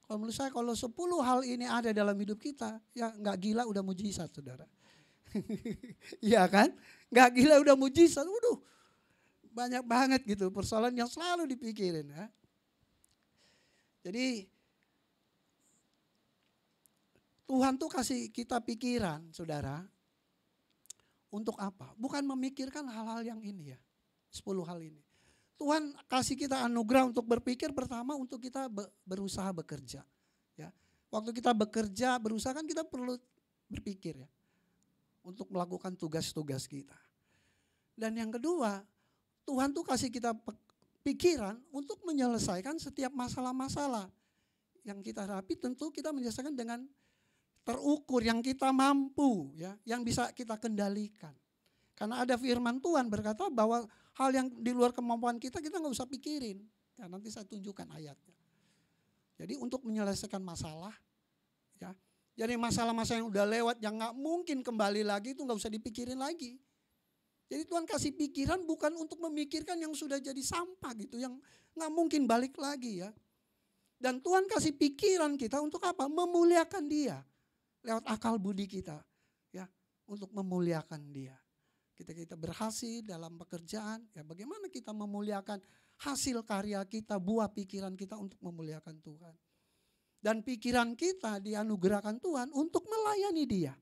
kalau menurut saya kalau 10 hal ini ada dalam hidup kita, ya nggak gila udah mujizat saudara. Iya kan, nggak gila udah mujizat, waduh. Banyak banget gitu persoalan yang selalu dipikirin ya. Jadi Tuhan tuh kasih kita pikiran saudara. Untuk apa? Bukan memikirkan hal-hal yang ini ya. 10 hal ini. Tuhan kasih kita anugerah untuk berpikir, pertama untuk kita berusaha bekerja. Ya. Waktu kita bekerja, berusaha kan kita perlu berpikir ya. Untuk melakukan tugas-tugas kita. Dan yang kedua, Tuhan tuh kasih kita pikiran untuk menyelesaikan setiap masalah-masalah yang kita hadapi. Tentu kita menyelesaikan dengan terukur, yang kita mampu ya, yang bisa kita kendalikan. Karena ada firman Tuhan berkata bahwa hal yang di luar kemampuan kita nggak usah pikirin. Ya, nanti saya tunjukkan ayatnya. Jadi untuk menyelesaikan masalah ya. Jadi masalah-masalah yang udah lewat yang nggak mungkin kembali lagi itu nggak usah dipikirin lagi. Jadi Tuhan kasih pikiran bukan untuk memikirkan yang sudah jadi sampah gitu, yang nggak mungkin balik lagi ya. Dan Tuhan kasih pikiran kita untuk apa? Memuliakan Dia lewat akal budi kita, ya, untuk memuliakan Dia. kita berhasil dalam pekerjaan, ya bagaimana kita memuliakan hasil karya kita, buah pikiran kita untuk memuliakan Tuhan. Dan pikiran kita dianugerahkan Tuhan untuk melayani Dia.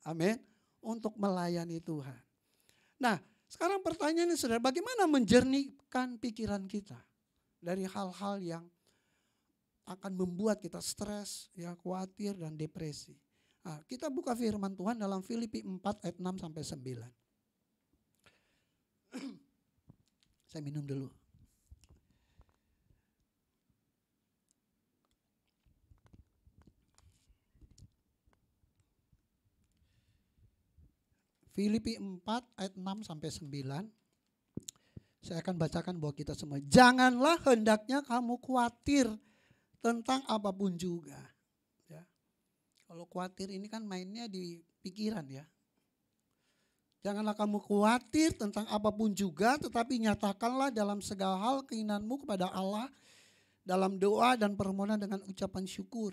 Amin. Untuk melayani Tuhan. Nah, sekarang pertanyaannya saudara, bagaimana menjernihkan pikiran kita dari hal-hal yang akan membuat kita stres, ya, khawatir dan depresi. Nah, kita buka firman Tuhan dalam Filipi 4 ayat 6 sampai 9. Saya minum dulu. Filipi 4 ayat 6 sampai 9. Saya akan bacakan buat kita semua. Janganlah hendaknya kamu khawatir tentang apapun juga. Ya. Kalau khawatir ini kan mainnya di pikiran ya. Janganlah kamu khawatir tentang apapun juga, tetapi nyatakanlah dalam segala hal keinginanmu kepada Allah dalam doa dan permohonan dengan ucapan syukur.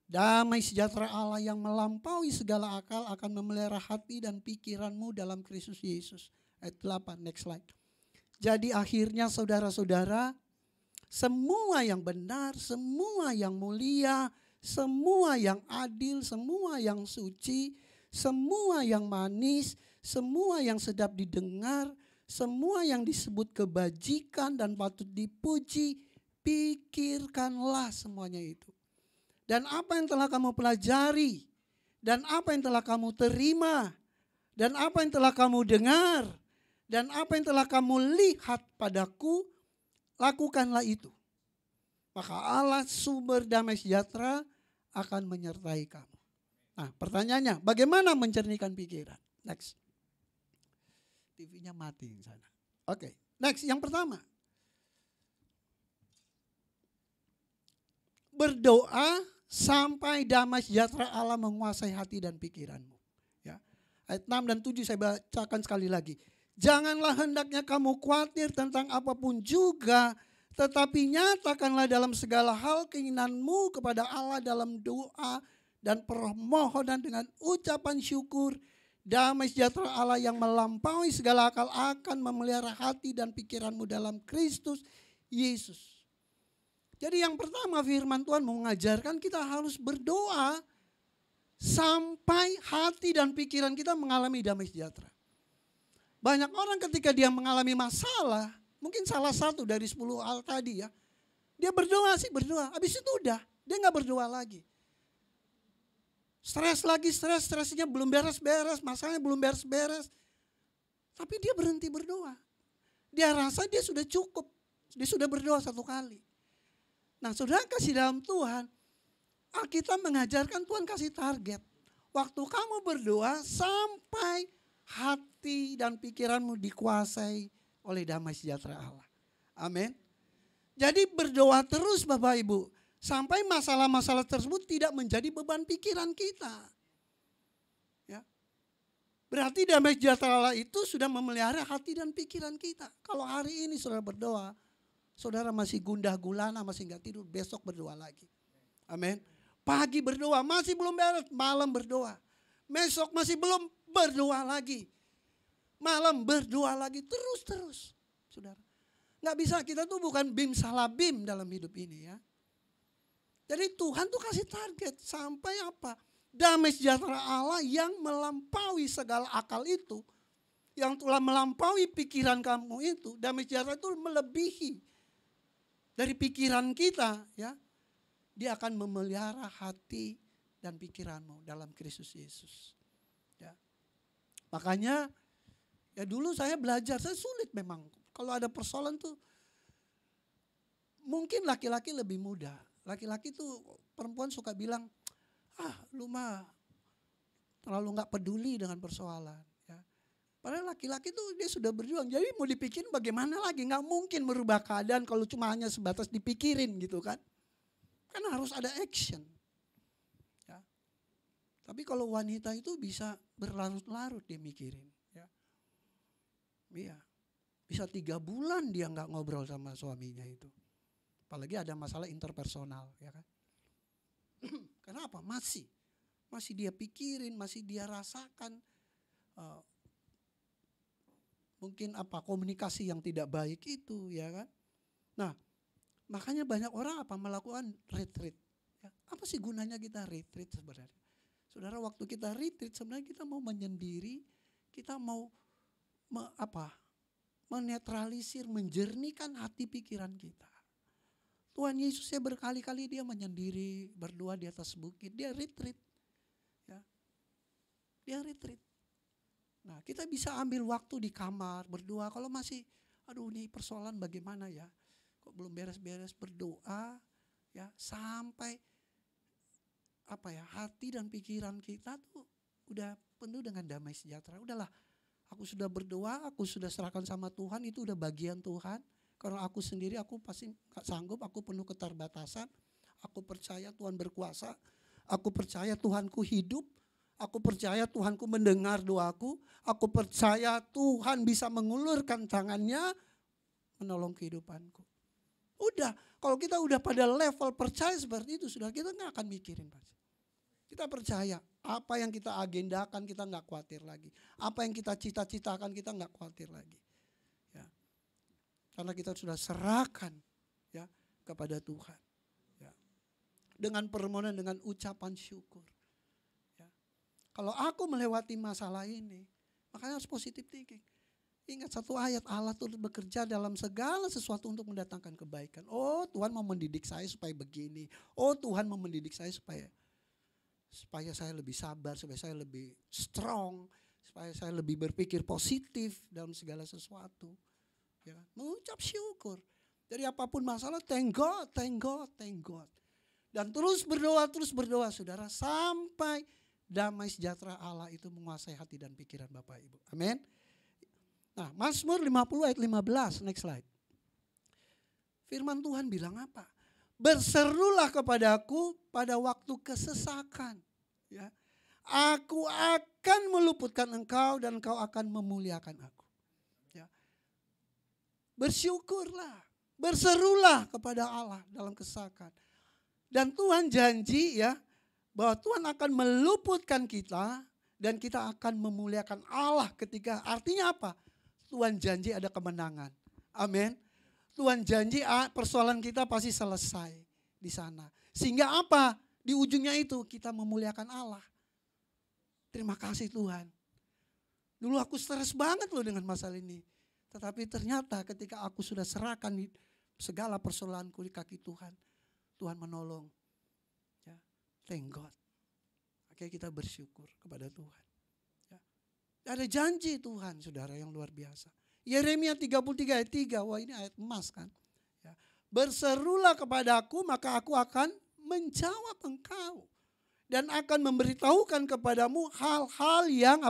Damai sejahtera Allah yang melampaui segala akal akan memelihara hati dan pikiranmu dalam Kristus Yesus. Ayat 8, next slide. Jadi akhirnya saudara-saudara, semua yang benar, semua yang mulia, semua yang adil, semua yang suci, semua yang manis, semua yang sedap didengar, semua yang disebut kebajikan dan patut dipuji, pikirkanlah semuanya itu. Dan apa yang telah kamu pelajari, dan apa yang telah kamu terima, dan apa yang telah kamu dengar, dan apa yang telah kamu lihat padaku, lakukanlah itu. Maka Allah sumber damai sejahtera akan menyertai kamu. Nah, pertanyaannya, bagaimana mencernihkan pikiran? Next. TV-nya mati di sana. Oke, next, yang pertama. Berdoa sampai damai sejahtera Allah menguasai hati dan pikiranmu. Ya. Ayat 6 dan 7 saya bacakan sekali lagi. Janganlah hendaknya kamu khawatir tentang apapun juga, tetapi nyatakanlah dalam segala hal keinginanmu kepada Allah dalam doa dan permohonan dengan ucapan syukur. Damai sejahtera Allah yang melampaui segala akal akan memelihara hati dan pikiranmu dalam Kristus Yesus. Jadi yang pertama firman Tuhan mengajarkan kita harus berdoa sampai hati dan pikiran kita mengalami damai sejahtera. Banyak orang ketika dia mengalami masalah, mungkin salah satu dari 10 hal tadi ya, dia berdoa sih berdoa, habis itu udah, dia gak berdoa lagi. Stres lagi, stresnya belum beres-beres, masalahnya belum beres-beres. Tapi dia berhenti berdoa. Dia rasa dia sudah cukup, dia sudah berdoa 1 kali. Nah, saudara kasih dalam Tuhan, Alkitab mengajarkan Tuhan kasih target. Waktu kamu berdoa sampai hati dan pikiranmu dikuasai oleh damai sejahtera Allah. Amin. Jadi berdoa terus Bapak Ibu. Sampai masalah-masalah tersebut tidak menjadi beban pikiran kita. Ya. Berarti damai sejahtera Allah itu sudah memelihara hati dan pikiran kita. Kalau hari ini saudara berdoa, saudara masih gundah gulana, masih enggak tidur, besok berdoa lagi. Amin. Pagi berdoa, masih belum beres, malam berdoa. Besok masih belum, berdoa lagi. Malam berdoa lagi, terus. Saudara. Enggak bisa, kita tuh bukan bim salah bim dalam hidup ini ya. Jadi Tuhan tuh kasih target sampai apa? Damai sejahtera Allah yang melampaui segala akal itu. Yang telah melampaui pikiran kamu itu. Damai sejahtera itu melebihi dari pikiran kita ya. Dia akan memelihara hati dan pikiranmu dalam Kristus Yesus. Ya. Makanya ya dulu saya belajar, saya sulit memang. Kalau ada persoalan tuh mungkin laki-laki lebih mudah. Laki-laki tuh perempuan suka bilang, lu mah terlalu gak peduli dengan persoalan. Ya. Padahal laki-laki tuh dia sudah berjuang. Jadi mau dipikirin bagaimana lagi. Gak mungkin merubah keadaan kalau cuma hanya sebatas dipikirin gitu kan. Kan harus ada action. Ya. Tapi kalau wanita itu bisa berlarut-larut dia mikirin. Ya. Iya. Bisa 3 bulan dia gak ngobrol sama suaminya itu. Apalagi ada masalah interpersonal, ya kan? Kenapa? Masih dia pikirin, masih dia rasakan mungkin komunikasi yang tidak baik itu, ya kan. Nah, makanya banyak orang melakukan retreat. Ya, apa sih gunanya kita retreat sebenarnya? Saudara, waktu kita retreat sebenarnya kita mau menyendiri, kita mau menetralisir, menjernihkan hati pikiran kita. Tuhan Yesusnya berkali-kali dia menyendiri, berdoa di atas bukit, dia retreat. Ya. Dia retreat. Nah, kita bisa ambil waktu di kamar berdoa. Kalau masih, ini persoalan bagaimana ya? Kok belum beres-beres, berdoa ya sampai hati dan pikiran kita tuh udah penuh dengan damai sejahtera. Udahlah, aku sudah berdoa, aku sudah serahkan sama Tuhan, itu udah bagian Tuhan. Kalau aku sendiri aku pasti gak sanggup, aku penuh keterbatasan. Aku percaya Tuhan berkuasa, aku percaya Tuhanku hidup, aku percaya Tuhanku mendengar doaku, aku percaya Tuhan bisa mengulurkan tangannya menolong kehidupanku. Udah, kalau kita udah pada level percaya seperti itu, sudah kita gak akan mikirin. Kita percaya apa yang kita agendakan kita gak khawatir lagi. Apa yang kita cita-citakan kita gak khawatir lagi. Ya. Karena kita sudah serahkan ya kepada Tuhan. Ya. Dengan permohonan, dengan ucapan syukur. Ya. Kalau aku melewati masalah ini, makanya harus positive thinking. Ingat satu ayat, Allah turut bekerja dalam segala sesuatu untuk mendatangkan kebaikan. Oh, Tuhan mau mendidik saya supaya begini. Oh, Tuhan mau mendidik saya supaya saya lebih sabar, supaya saya lebih strong, supaya saya lebih berpikir positif dalam segala sesuatu. Ya, mengucap syukur. Dari apapun masalah, thank God, thank God, thank God. Dan terus berdoa saudara, sampai damai sejahtera Allah itu menguasai hati dan pikiran Bapak Ibu. Amin. Nah, Mazmur 50 ayat 15, next slide. Firman Tuhan bilang apa? Berserulah kepadaku pada waktu kesesakan. Ya. Aku akan meluputkan engkau dan engkau akan memuliakan aku. Ya. Bersyukurlah, berserulah kepada Allah dalam kesesakan. Dan Tuhan janji ya bahwa Tuhan akan meluputkan kita dan kita akan memuliakan Allah ketika, artinya apa? Tuhan janji ada kemenangan. Amin. Tuhan janji persoalan kita pasti selesai di sana. Sehingga apa? Di ujungnya itu kita memuliakan Allah. Terima kasih Tuhan. Dulu aku stres banget loh dengan masalah ini. Tetapi ternyata ketika aku sudah serahkan segala persoalanku di kaki Tuhan, Tuhan menolong. Ya, thank God. Oke, kita bersyukur kepada Tuhan. Ya. Ada janji Tuhan, saudara, yang luar biasa. Yeremia 33 ayat 3, wah ini ayat emas kan. Ya. Berserulah kepadaku maka aku akan menjawab engkau. Dan akan memberitahukan kepadamu hal-hal yang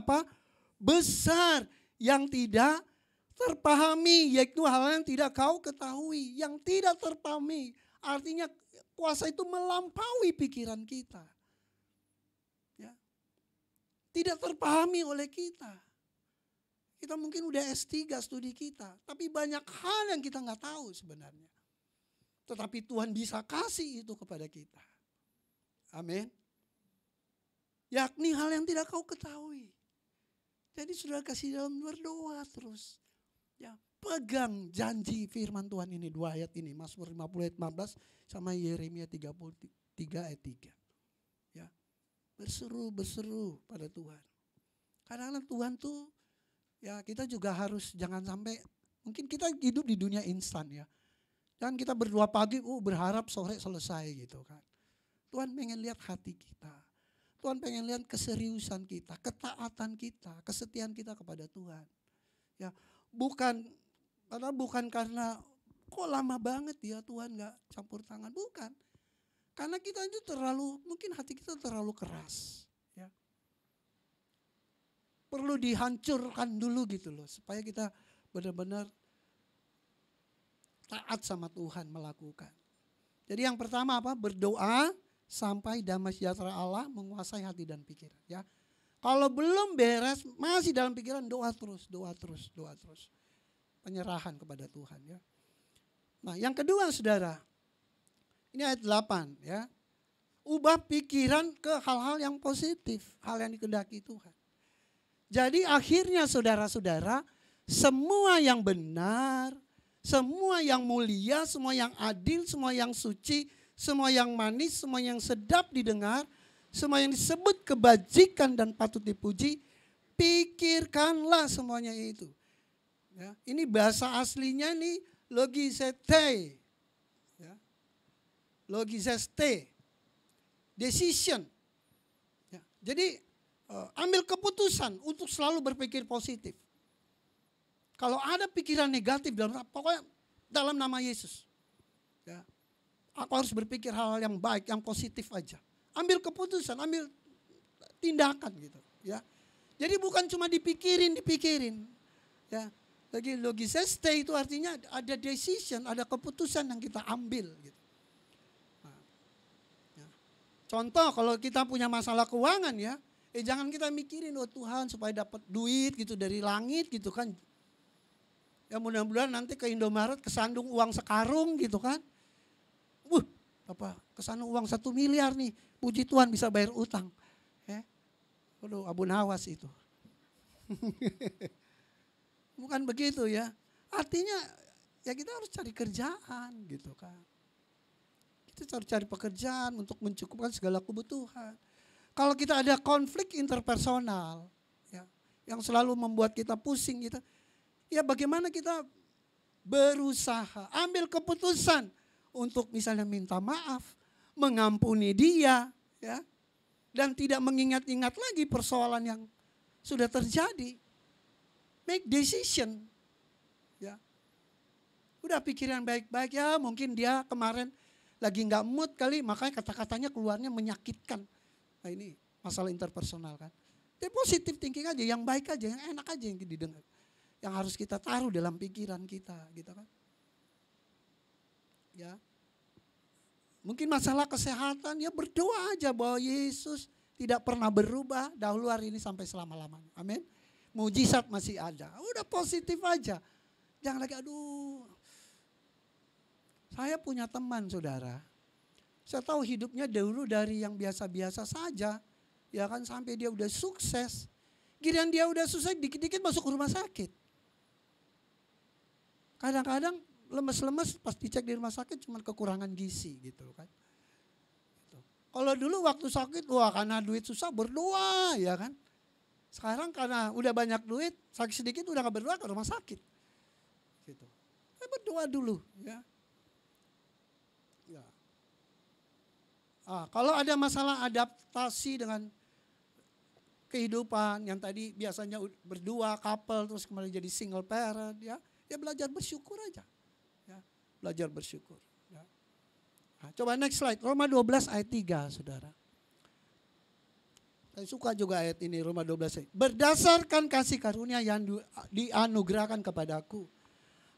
besar yang tidak terpahami. Yaitu hal yang tidak kau ketahui, yang tidak terpahami. Artinya kuasa itu melampaui pikiran kita. Ya. Tidak terpahami oleh kita. Kita mungkin udah S3 studi kita, tapi banyak hal yang kita nggak tahu sebenarnya. Tetapi Tuhan bisa kasih itu kepada kita. Amin. Yakni hal yang tidak kau ketahui. Jadi sudah kasih dalam berdoa terus. Ya, pegang janji firman Tuhan ini, 2 ayat ini, Mazmur 50 ayat 15 sama Yeremia 33 ayat 3. Ya. Berseru pada Tuhan. Kadang-kadang Tuhan tuh ya kita juga harus jangan sampai, mungkin kita hidup di dunia instan ya. Dan kita berdoa pagi, berharap sore selesai gitu kan. Tuhan pengen lihat hati kita. Tuhan pengen lihat keseriusan kita, ketaatan kita, kesetiaan kita kepada Tuhan. Ya, bukan karena kok lama banget ya Tuhan gak campur tangan, bukan. Karena kita itu mungkin hati kita terlalu keras. Ya. Perlu dihancurkan dulu gitu loh, supaya kita benar-benar taat sama Tuhan melakukan. Jadi yang pertama apa? Berdoa sampai damai sejahtera Allah menguasai hati dan pikiran. Ya, kalau belum beres masih dalam pikiran, doa terus. Penyerahan kepada Tuhan. Ya. Nah, yang kedua saudara, ini ayat 8 ya. Ubah pikiran ke hal-hal yang positif, hal yang dikehendaki Tuhan. Jadi akhirnya saudara-saudara, semua yang benar, semua yang mulia, semua yang adil, semua yang suci, semua yang manis, semua yang sedap didengar, semua yang disebut kebajikan dan patut dipuji, pikirkanlah semuanya itu. Ya, ini bahasa aslinya nih logisete, ya, logiseste, decision. Ya, jadi ambil keputusan untuk selalu berpikir positif. Kalau ada pikiran negatif pokoknya dalam nama Yesus, ya, aku harus berpikir hal-hal yang baik, yang positif aja. Ambil keputusan, ambil tindakan gitu, ya. Jadi bukan cuma dipikirin, ya. Lagi logiseste itu artinya ada decision, ada keputusan yang kita ambil gitu. Nah, ya. Contoh kalau kita punya masalah keuangan ya, jangan kita mikirin Tuhan supaya dapat duit gitu dari langit gitu kan. Ya mudah-mudahan nanti ke Indomaret kesandung uang sekarung gitu kan. Kesandung uang 1 miliar nih, puji Tuhan bisa bayar utang. Aduh, Abu Nawas itu. Bukan begitu ya. Artinya ya kita harus cari kerjaan gitu kan. Kita harus cari pekerjaan untuk mencukupkan segala kebutuhan. Kalau kita ada konflik interpersonal ya, yang selalu membuat kita pusing gitu, ya bagaimana kita berusaha ambil keputusan untuk misalnya minta maaf, mengampuni dia ya, dan tidak mengingat-ingat lagi persoalan yang sudah terjadi. Make decision. Ya. Udah pikiran baik-baik ya, mungkin dia kemarin lagi nggak mood kali, makanya kata-katanya keluarnya menyakitkan. Nah ini masalah interpersonal kan. Jadi positive thinking aja, yang baik aja, yang enak aja yang didengar. Yang harus kita taruh dalam pikiran kita gitu kan. Ya. Mungkin masalah kesehatan, ya berdoa aja bahwa Yesus tidak pernah berubah dahulu, hari ini sampai selama-lamanya. Amin. Mujizat masih ada. Udah positif aja. Jangan lagi aduh. Saya punya teman saudara. Saya tahu hidupnya dulu dari yang biasa-biasa saja. Ya kan sampai dia udah sukses. Giliran dia udah sukses dikit-dikit masuk rumah sakit. Kadang-kadang lemes-lemes pas dicek di rumah sakit cuma kekurangan gizi gitu kan. Kalau dulu waktu sakit, wah karena duit susah berdoa ya kan. Sekarang karena udah banyak duit, sakit sedikit udah gak berdoa ke rumah sakit. Gitu. Berdoa dulu ya. Ya. Kalau ada masalah adaptasi dengan kehidupan yang tadi biasanya berdua, couple terus kembali jadi single parent ya belajar bersyukur aja. Ya, belajar bersyukur. Ya. Nah, coba next slide, Roma 12 ayat 3 saudara. Saya suka juga ayat ini, Roma 12 ayat. Berdasarkan kasih karunia yang dianugerahkan kepadaku,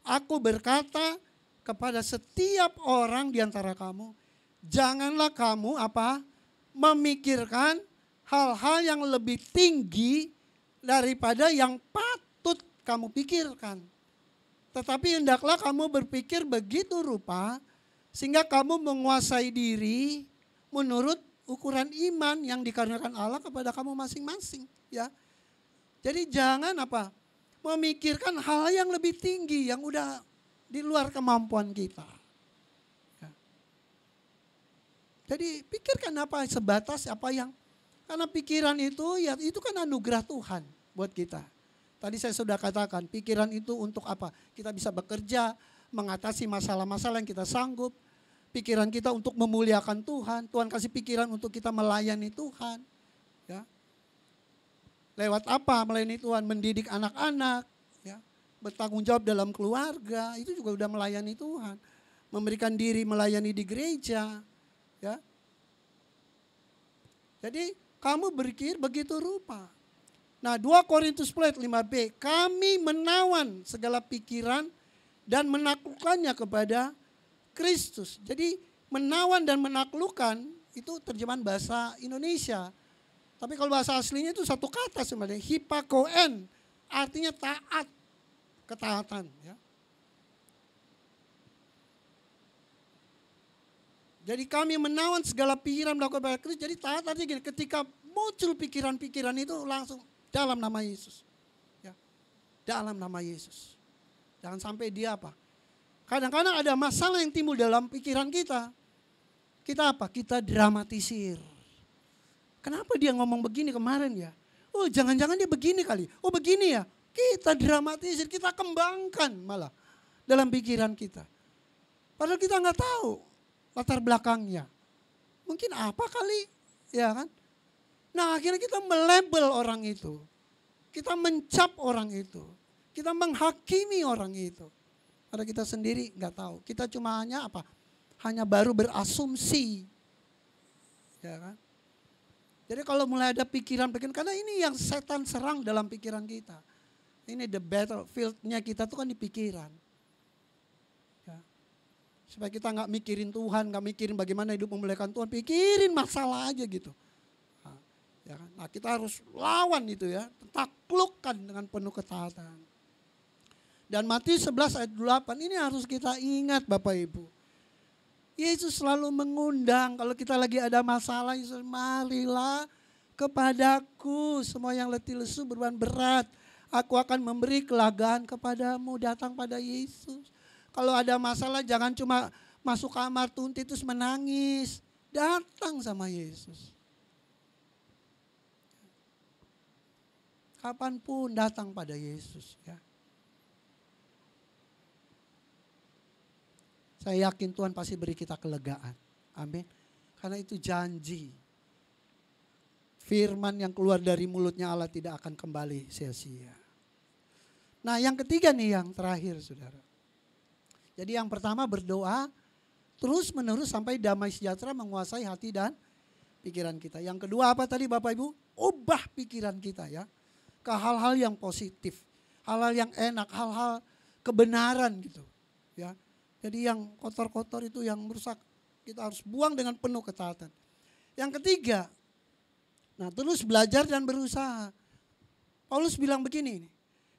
aku berkata kepada setiap orang di antara kamu, janganlah kamu memikirkan hal-hal yang lebih tinggi daripada yang patut kamu pikirkan. Tetapi hendaklah kamu berpikir begitu rupa sehingga kamu menguasai diri menurut ukuran iman yang dikaruniakan Allah kepada kamu masing-masing, ya. Jadi jangan memikirkan hal yang lebih tinggi yang udah di luar kemampuan kita. Ya. Jadi pikirkan sebatas karena pikiran itu ya itu kan anugerah Tuhan buat kita. Tadi saya sudah katakan pikiran itu untuk apa? Kita bisa bekerja, mengatasi masalah-masalah yang kita sanggup. Pikiran kita untuk memuliakan Tuhan. Tuhan kasih pikiran untuk kita melayani Tuhan. Ya. Lewat apa melayani Tuhan? Mendidik anak-anak. Ya. Bertanggung jawab dalam keluarga. Itu juga udah melayani Tuhan. Memberikan diri melayani di gereja. Ya. Jadi kamu berpikir begitu rupa. Nah 2 Korintus 5b. Kami menawan segala pikiran dan menaklukkannya kepada Kristus. Jadi menawan dan menaklukkan itu terjemahan bahasa Indonesia. Tapi kalau bahasa aslinya itu satu kata sebenarnya, hipakoen, artinya taat, ketaatan. Ya. Jadi kami menawan segala pikiran melakukan kepada Kristus. Jadi taat artinya gini, ketika muncul pikiran-pikiran itu langsung dalam nama Yesus. Ya. dalam nama Yesus. Jangan sampai dia apa? Kadang-kadang ada masalah yang timbul dalam pikiran kita. Kita apa? Kita dramatisir. Kenapa dia ngomong begini kemarin ya? Oh jangan-jangan dia begini kali. Oh begini ya. Kita dramatisir, kita kembangkan malah dalam pikiran kita. Padahal kita nggak tahu latar belakangnya. Mungkin apa kali, ya kan? Nah akhirnya kita melabel orang itu. Kita mencap orang itu. Kita menghakimi orang itu. Padahal kita sendiri nggak tahu. Kita cuma hanya apa? Hanya baru berasumsi. Ya kan? Jadi kalau mulai ada pikiran-pikiran, karena ini yang setan serang dalam pikiran kita. Ini the battlefield-nya kita tuh kan di pikiran. Ya. Supaya kita nggak mikirin Tuhan, nggak mikirin bagaimana hidup memuliakan Tuhan, pikirin masalah aja gitu. Nah, ya kan? Nah kita harus lawan itu ya, taklukkan dengan penuh ketaatan. Dan Matius 11 ayat 8 ini harus kita ingat Bapak Ibu. Yesus selalu mengundang kalau kita lagi ada masalah, Yesus, marilah kepadaku semua yang letih lesu beban berat. Aku akan memberi kelegaan kepadamu, datang pada Yesus. Kalau ada masalah jangan cuma masuk kamar tunti terus menangis. Datang sama Yesus. Kapanpun datang pada Yesus ya. Saya yakin Tuhan pasti beri kita kelegaan. Amin. Karena itu janji. Firman yang keluar dari mulutnya Allah tidak akan kembali sia-sia. Nah yang ketiga nih yang terakhir saudara. Jadi yang pertama berdoa terus menerus sampai damai sejahtera menguasai hati dan pikiran kita. Yang kedua apa tadi Bapak Ibu? Ubah pikiran kita ya. Ke hal-hal yang positif. Hal-hal yang enak, hal-hal kebenaran gitu. Ya. Jadi yang kotor-kotor itu yang merusak kita harus buang dengan penuh ketaatan. Yang ketiga, nah terus belajar dan berusaha. Paulus bilang begini,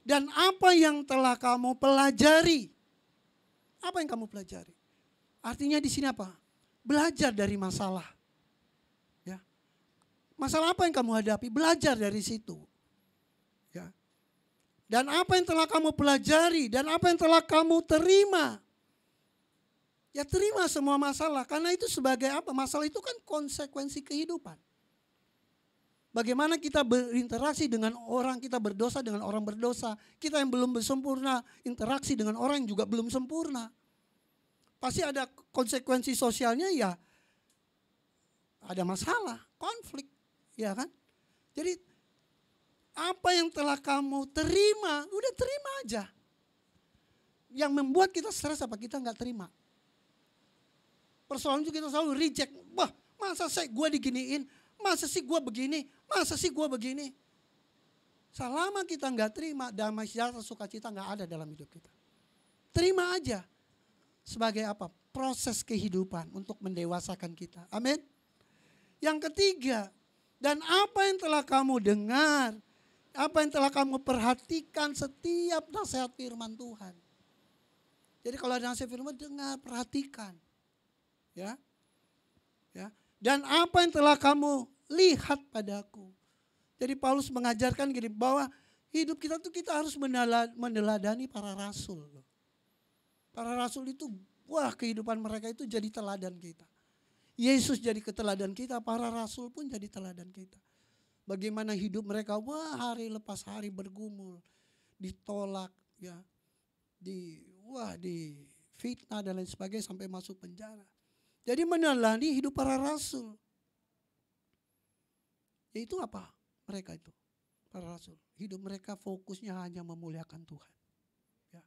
dan apa yang telah kamu pelajari? Apa yang kamu pelajari? Artinya di sini apa? Belajar dari masalah. Ya. Masalah apa yang kamu hadapi? Belajar dari situ. Ya. Dan apa yang telah kamu pelajari dan apa yang telah kamu terima? Ya terima semua masalah, karena itu sebagai apa? Masalah itu kan konsekuensi kehidupan. Bagaimana kita berinteraksi dengan orang, kita berdosa dengan orang berdosa. Kita yang belum sempurna, interaksi dengan orang yang juga belum sempurna. Pasti ada konsekuensi sosialnya ya, ada masalah, konflik, ya kan? Jadi apa yang telah kamu terima, udah terima aja. Yang membuat kita stres apa? Kita nggak terima. Persoalan itu kita selalu reject. Wah masa sih gue diginiin, masa sih gue begini, masa sih gue begini. Selama kita nggak terima, damai sejahtera sukacita nggak ada dalam hidup kita. Terima aja. Sebagai apa? Proses kehidupan untuk mendewasakan kita. Amin. Yang ketiga, dan apa yang telah kamu dengar, apa yang telah kamu perhatikan setiap nasihat firman Tuhan. Jadi kalau ada nasihat firman, dengar, perhatikan. Ya, ya. Dan apa yang telah kamu lihat padaku. Jadi Paulus mengajarkan gini bahwa hidup kita tuh kita harus meneladani para rasul. Para rasul itu, wah kehidupan mereka itu jadi teladan kita. Yesus jadi keteladan kita, para rasul pun jadi teladan kita. Bagaimana hidup mereka, wah hari lepas hari bergumul, ditolak, ya, di fitnah dan lain sebagainya sampai masuk penjara. Jadi meneladani hidup para rasul. Yaitu apa? Mereka itu, para rasul. Hidup mereka fokusnya hanya memuliakan Tuhan. Ya.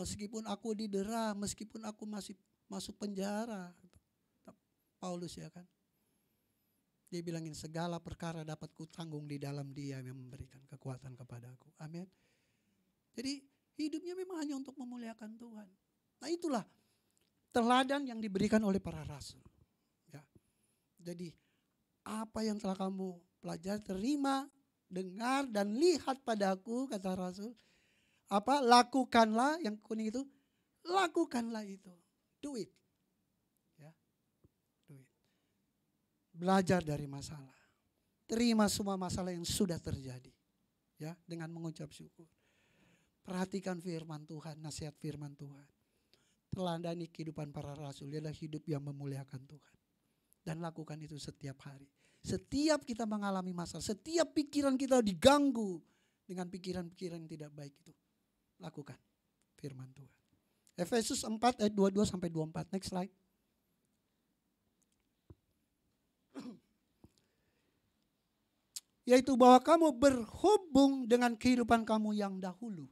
Meskipun aku didera, meskipun aku masih masuk penjara. Paulus ya kan. Dia bilangin segala perkara dapat kutanggung di dalam Dia yang memberikan kekuatan kepadaku. Amin. Jadi hidupnya memang hanya untuk memuliakan Tuhan. Nah itulah teladan yang diberikan oleh para rasul. Ya. Jadi apa yang telah kamu pelajari, terima, dengar dan lihat padaku, kata rasul. Apa? Lakukanlah, yang kuning itu, lakukanlah itu. Do it. Ya. Do it. Belajar dari masalah. Terima semua masalah yang sudah terjadi. Ya, dengan mengucap syukur. Perhatikan firman Tuhan, nasihat firman Tuhan. Teladani kehidupan para rasul, adalah hidup yang memuliakan Tuhan. Dan lakukan itu setiap hari. Setiap kita mengalami masalah, setiap pikiran kita diganggu dengan pikiran-pikiran yang tidak baik itu, lakukan firman Tuhan. Efesus 4 ayat 22 sampai 24. Next slide. Yaitu bahwa kamu berhubung dengan kehidupan kamu yang dahulu.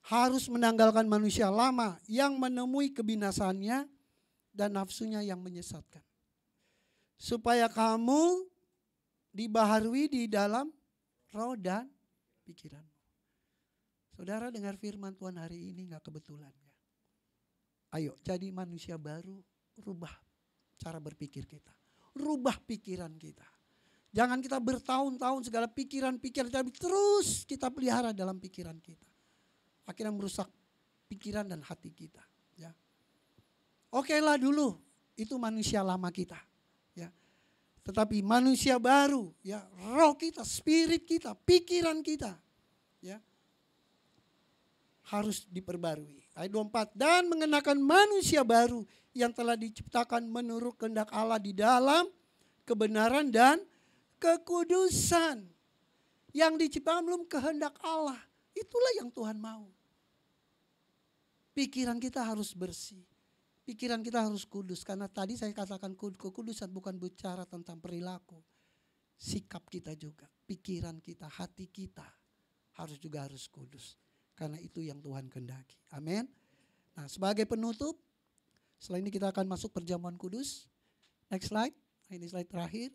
Harus menanggalkan manusia lama yang menemui kebinasaannya dan nafsunya yang menyesatkan. Supaya kamu dibaharui di dalam roh dan pikiran. Saudara dengar firman Tuhan hari ini gak kebetulan ya. Ayo jadi manusia baru, rubah cara berpikir kita. Rubah pikiran kita. Jangan kita bertahun-tahun segala pikiran-pikiran terus kita pelihara dalam pikiran kita. Akhirnya merusak pikiran dan hati kita. Ya. Oke lah dulu, itu manusia lama kita. Ya. Tetapi manusia baru, ya, roh kita, spirit kita, pikiran kita, ya, harus diperbarui. Ayat 24, dan mengenakan manusia baru yang telah diciptakan menurut kehendak Allah di dalam kebenaran dan kekudusan. Yang diciptakan belum kehendak Allah. Itulah yang Tuhan mau. Pikiran kita harus bersih. Pikiran kita harus kudus. Karena tadi saya katakan kekudusan bukan bicara tentang perilaku. Sikap kita juga. Pikiran kita, hati kita harus kudus. Karena itu yang Tuhan kehendaki. Amin. Nah, sebagai penutup, setelah ini kita akan masuk perjamuan kudus. Next slide. Ini slide terakhir.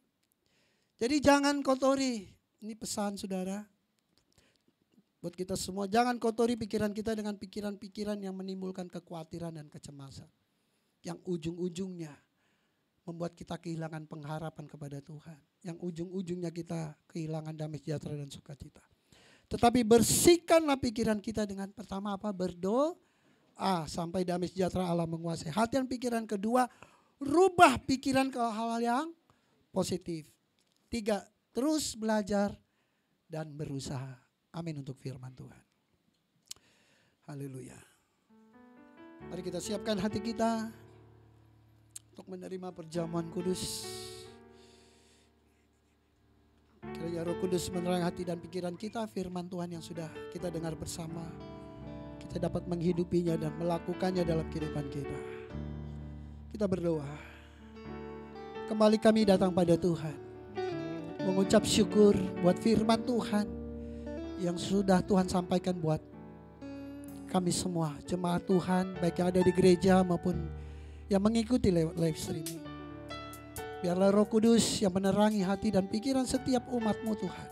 Jadi jangan kotori. Ini pesan saudara. Buat kita semua, jangan kotori pikiran kita dengan pikiran-pikiran yang menimbulkan kekhawatiran dan kecemasan. Yang ujung-ujungnya membuat kita kehilangan pengharapan kepada Tuhan. Yang ujung-ujungnya kita kehilangan damai sejahtera dan sukacita. Tetapi bersihkanlah pikiran kita dengan pertama apa? Berdoa sampai damai sejahtera Allah menguasai hati dan pikiran. Kedua, rubah pikiran ke hal-hal yang positif. 3, terus belajar dan berusaha. Amin untuk firman Tuhan. Haleluya. Mari kita siapkan hati kita untuk menerima perjamuan kudus. Kiranya Roh Kudus menerangi hati dan pikiran kita, firman Tuhan yang sudah kita dengar bersama. Kita dapat menghidupinya dan melakukannya dalam kehidupan kita. Kita berdoa. Kembali kami datang pada Tuhan. Mengucap syukur buat firman Tuhan yang sudah Tuhan sampaikan buat kami semua, jemaat Tuhan, baik yang ada di gereja maupun yang mengikuti live streaming. Biarlah Roh Kudus yang menerangi hati dan pikiran setiap umat-Mu Tuhan.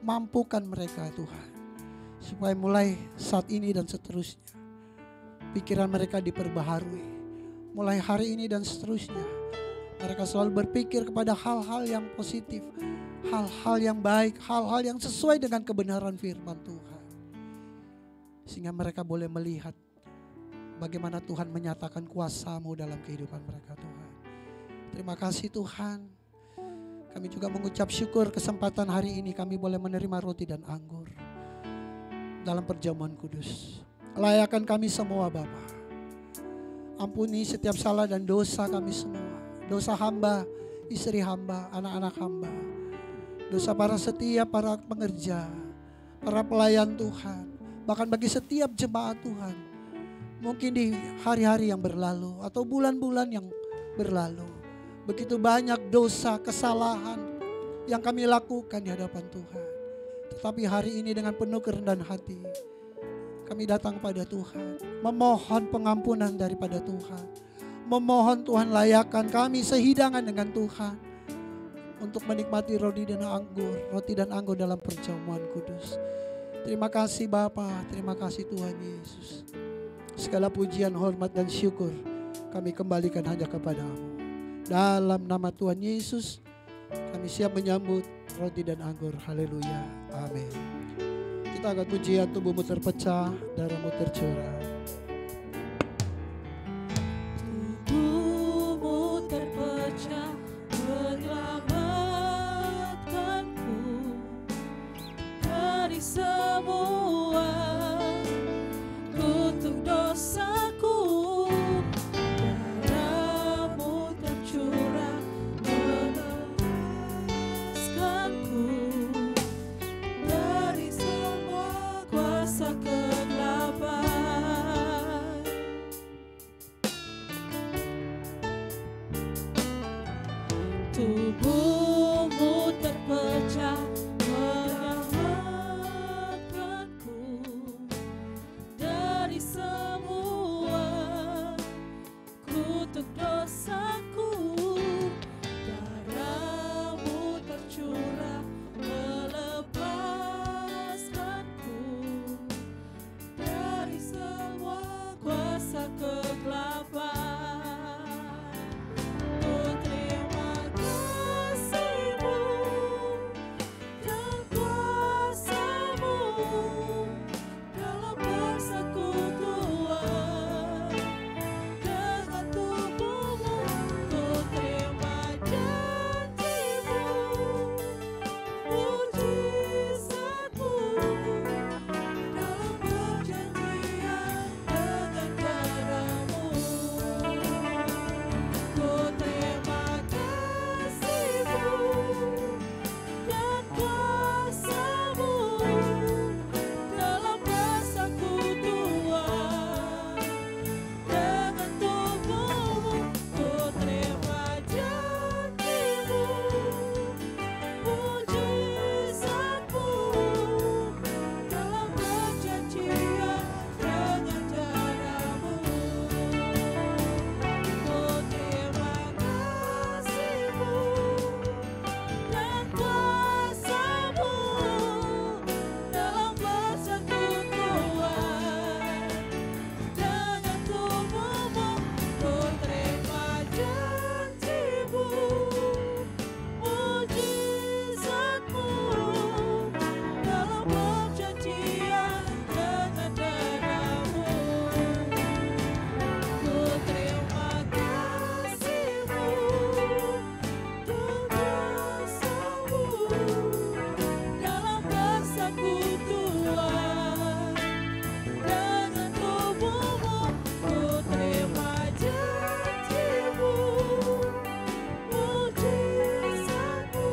Mampukan mereka Tuhan, supaya mulai saat ini dan seterusnya, pikiran mereka diperbaharui. Mulai hari ini dan seterusnya, mereka selalu berpikir kepada hal-hal yang positif, hal-hal yang baik, hal-hal yang sesuai dengan kebenaran firman Tuhan. Sehingga mereka boleh melihat bagaimana Tuhan menyatakan kuasa-Mu dalam kehidupan mereka Tuhan. Terima kasih Tuhan. Kami juga mengucap syukur kesempatan hari ini kami boleh menerima roti dan anggur dalam perjamuan kudus. Layakan kami semua Bapa. Ampuni setiap salah dan dosa kami semua. Dosa hamba, istri hamba, anak-anak hamba. Dosa para setiap para pengerja, para pelayan Tuhan. Bahkan bagi setiap jemaat Tuhan. Mungkin di hari-hari yang berlalu atau bulan-bulan yang berlalu. Begitu banyak dosa, kesalahan yang kami lakukan di hadapan Tuhan. Tetapi hari ini dengan penuh kerendahan hati, kami datang pada Tuhan. Memohon pengampunan daripada Tuhan. Memohon Tuhan layakan kami sehidangan dengan Tuhan. Untuk menikmati roti dan anggur dalam perjamuan kudus. Terima kasih Bapa, terima kasih Tuhan Yesus. Segala pujian, hormat dan syukur kami kembalikan hanya kepada-Mu. Dalam nama Tuhan Yesus, kami siap menyambut roti dan anggur. Haleluya. Amin. Kita akan pujian, tubuhmu terpecah, darahmu tercurah. Tubuhmu terpecah, menyelamatkanku dari semua tubuhmu terpecah menyelamatkanku dari semua kutuk dosaku. Darahmu tercurah melepaskanku dari semua kuasa kegelapan. Ku terima kasih-Mu dan kuasa-Mu dalam persekutuan dengan tubuh-Mu. Ku terima janji-Mu, mujizat-Mu dalam perjanjian dengan darah-Mu. Ku terima kasih-Mu dan kuasa-Mu dalam persekutuan dengan tubuh-Mu. Ku terima janji-Mu, mujizat-Mu dalam perjanjian dengan darah-Mu. Ku terima kasih-Mu dan kuasa-Mu dalam persekutuan dengan tubuh-Mu. Ku terima janji-Mu, mujizat-Mu dalam perjanjian dengan darah-Mu. Ku terima kasih-Mu dan kuasa-Mu dalam persekutuan dengan tubuh-Mu. Ku terima janji-Mu, mujizat-Mu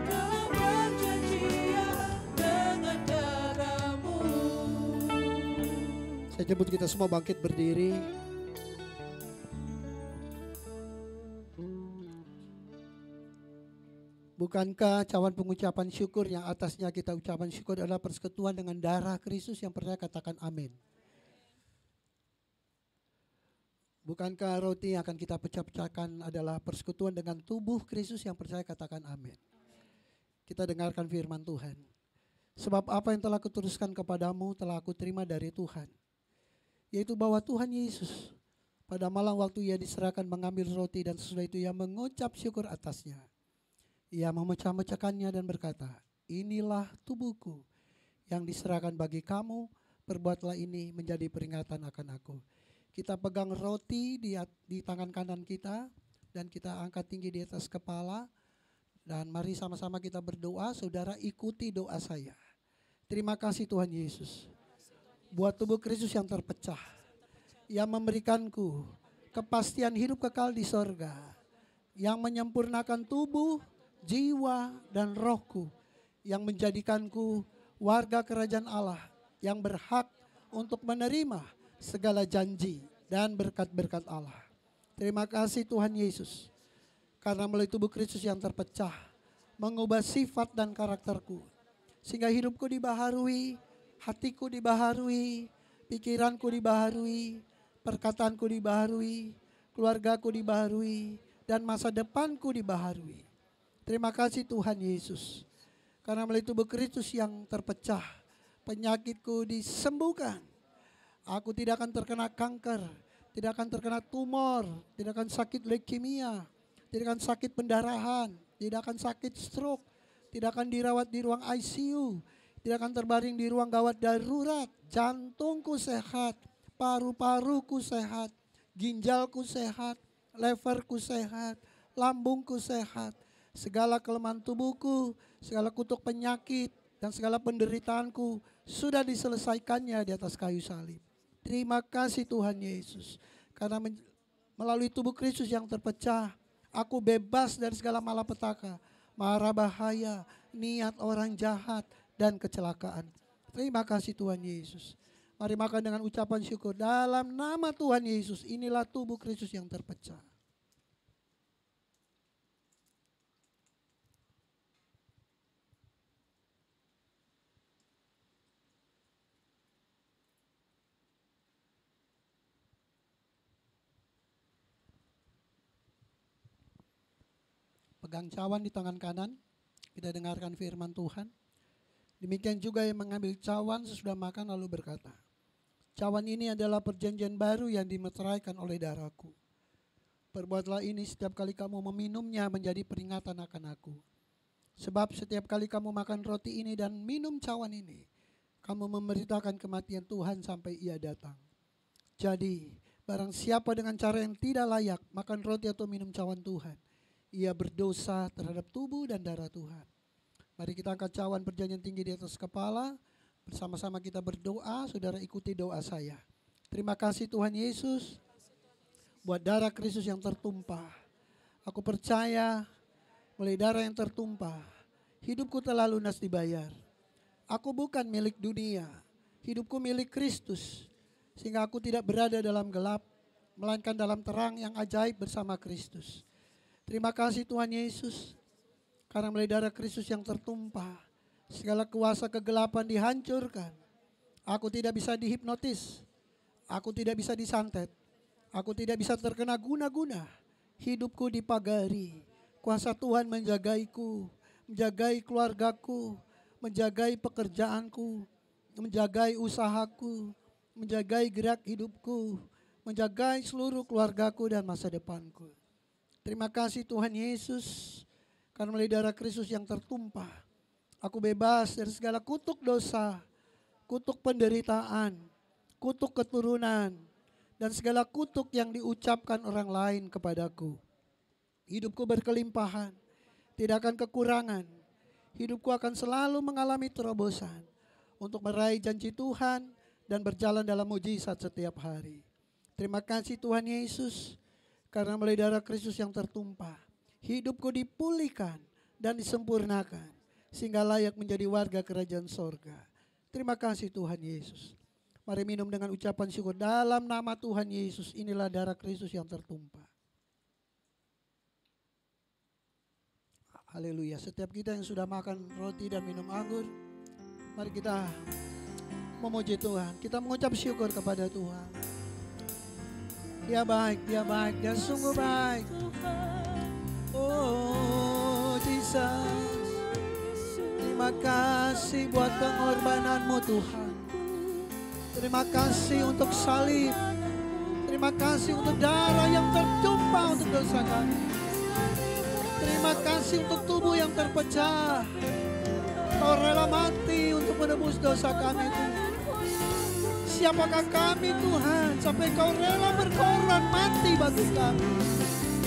dalam perjanjian dengan darah-Mu. Saya jemput kita semua bangkit berdiri. Bukankah cawan pengucapan syukur yang atasnya kita ucapan syukur adalah persekutuan dengan darah Kristus? Yang percaya katakan amin. Bukankah roti yang akan kita pecah-pecahkan adalah persekutuan dengan tubuh Kristus? Yang percaya katakan amin. Kita dengarkan firman Tuhan. Sebab apa yang telah kuteruskan kepadamu telah aku terima dari Tuhan, yaitu bahwa Tuhan Yesus pada malam waktu ia diserahkan mengambil roti dan sesudah itu ia mengucap syukur atasnya. Ia memecah-mecahkannya dan berkata, inilah tubuhku yang diserahkan bagi kamu, perbuatlah ini menjadi peringatan akan aku. Kita pegang roti di tangan kanan kita dan kita angkat tinggi di atas kepala. Dan mari sama-sama kita berdoa, saudara ikuti doa saya. Terima kasih Tuhan Yesus buat tubuh Kristus yang terpecah, yang memberikanku kepastian hidup kekal di sorga, yang menyempurnakan tubuh, jiwa, dan rohku, yang menjadikanku warga kerajaan Allah, yang berhak untuk menerima segala janji dan berkat-berkat Allah. Terima kasih Tuhan Yesus, karena melalui tubuh Kristus yang terpecah, mengubah sifat dan karakterku, sehingga hidupku dibaharui, hatiku dibaharui, pikiranku dibaharui, perkataanku dibaharui, keluargaku dibaharui, dan masa depanku dibaharui. Terima kasih Tuhan Yesus, karena melalui tubuh Kristus yang terpecah, penyakitku disembuhkan. Aku tidak akan terkena kanker, tidak akan terkena tumor, tidak akan sakit leukemia, tidak akan sakit pendarahan, tidak akan sakit stroke, tidak akan dirawat di ruang ICU, tidak akan terbaring di ruang gawat darurat. Jantungku sehat, paru-paruku sehat, ginjalku sehat, leverku sehat, lambungku sehat. Segala kelemahan tubuhku, segala kutuk penyakit, dan segala penderitaanku sudah diselesaikannya di atas kayu salib. Terima kasih Tuhan Yesus, karena melalui tubuh Kristus yang terpecah, aku bebas dari segala malapetaka, mara bahaya, niat orang jahat, dan kecelakaan. Terima kasih Tuhan Yesus. Mari makan dengan ucapan syukur dalam nama Tuhan Yesus. Inilah tubuh Kristus yang terpecah. memegang cawan di tangan kanan, kita dengarkan firman Tuhan. Demikian juga yang mengambil cawan sesudah makan lalu berkata, cawan ini adalah perjanjian baru yang dimeteraikan oleh darahku. Perbuatlah ini setiap kali kamu meminumnya menjadi peringatan akan aku. Sebab setiap kali kamu makan roti ini dan minum cawan ini, kamu memberitakan kematian Tuhan sampai ia datang. Jadi, barang siapa dengan cara yang tidak layak makan roti atau minum cawan Tuhan, ia berdosa terhadap tubuh dan darah Tuhan. Mari kita angkat cawan perjanjian tinggi di atas kepala. Bersama-sama kita berdoa, saudara ikuti doa saya. Terima kasih Tuhan Yesus buat darah Kristus yang tertumpah. Aku percaya melalui darah yang tertumpah, hidupku telah lunas dibayar. Aku bukan milik dunia, hidupku milik Kristus. Sehingga aku tidak berada dalam gelap, melainkan dalam terang yang ajaib bersama Kristus. Terima kasih Tuhan Yesus, karena melalui darah Kristus yang tertumpah, segala kuasa kegelapan dihancurkan. Aku tidak bisa dihipnotis, aku tidak bisa disantet, aku tidak bisa terkena guna-guna. Hidupku dipagari, kuasa Tuhan menjagaiku, menjagai keluargaku, menjagai pekerjaanku, menjagai usahaku, menjagai gerak hidupku, menjagai seluruh keluargaku dan masa depanku. Terima kasih Tuhan Yesus, karena melalui darah Kristus yang tertumpah, aku bebas dari segala kutuk dosa, kutuk penderitaan, kutuk keturunan, dan segala kutuk yang diucapkan orang lain kepadaku. Hidupku berkelimpahan, tidak akan kekurangan. Hidupku akan selalu mengalami terobosan untuk meraih janji Tuhan dan berjalan dalam mujizat setiap hari. Terima kasih Tuhan Yesus, karena melalui darah Kristus yang tertumpah, hidupku dipulihkan dan disempurnakan, sehingga layak menjadi warga kerajaan sorga. Terima kasih Tuhan Yesus. Mari minum dengan ucapan syukur dalam nama Tuhan Yesus. Inilah darah Kristus yang tertumpah. Haleluya. Setiap kita yang sudah makan roti dan minum anggur, mari kita memuji Tuhan. Kita mengucap syukur kepada Tuhan. Dia baik, Dia sungguh baik. Oh Jesus, terima kasih buat pengorbananmu Tuhan. Terima kasih untuk salib. Terima kasih untuk darah yang tertumpah untuk dosa kami. Terima kasih untuk tubuh yang terpecah. Kau rela mati untuk menebus dosa kami Tuhan. Siapakah kami Tuhan sampai kau rela berkorban mati bagi kami.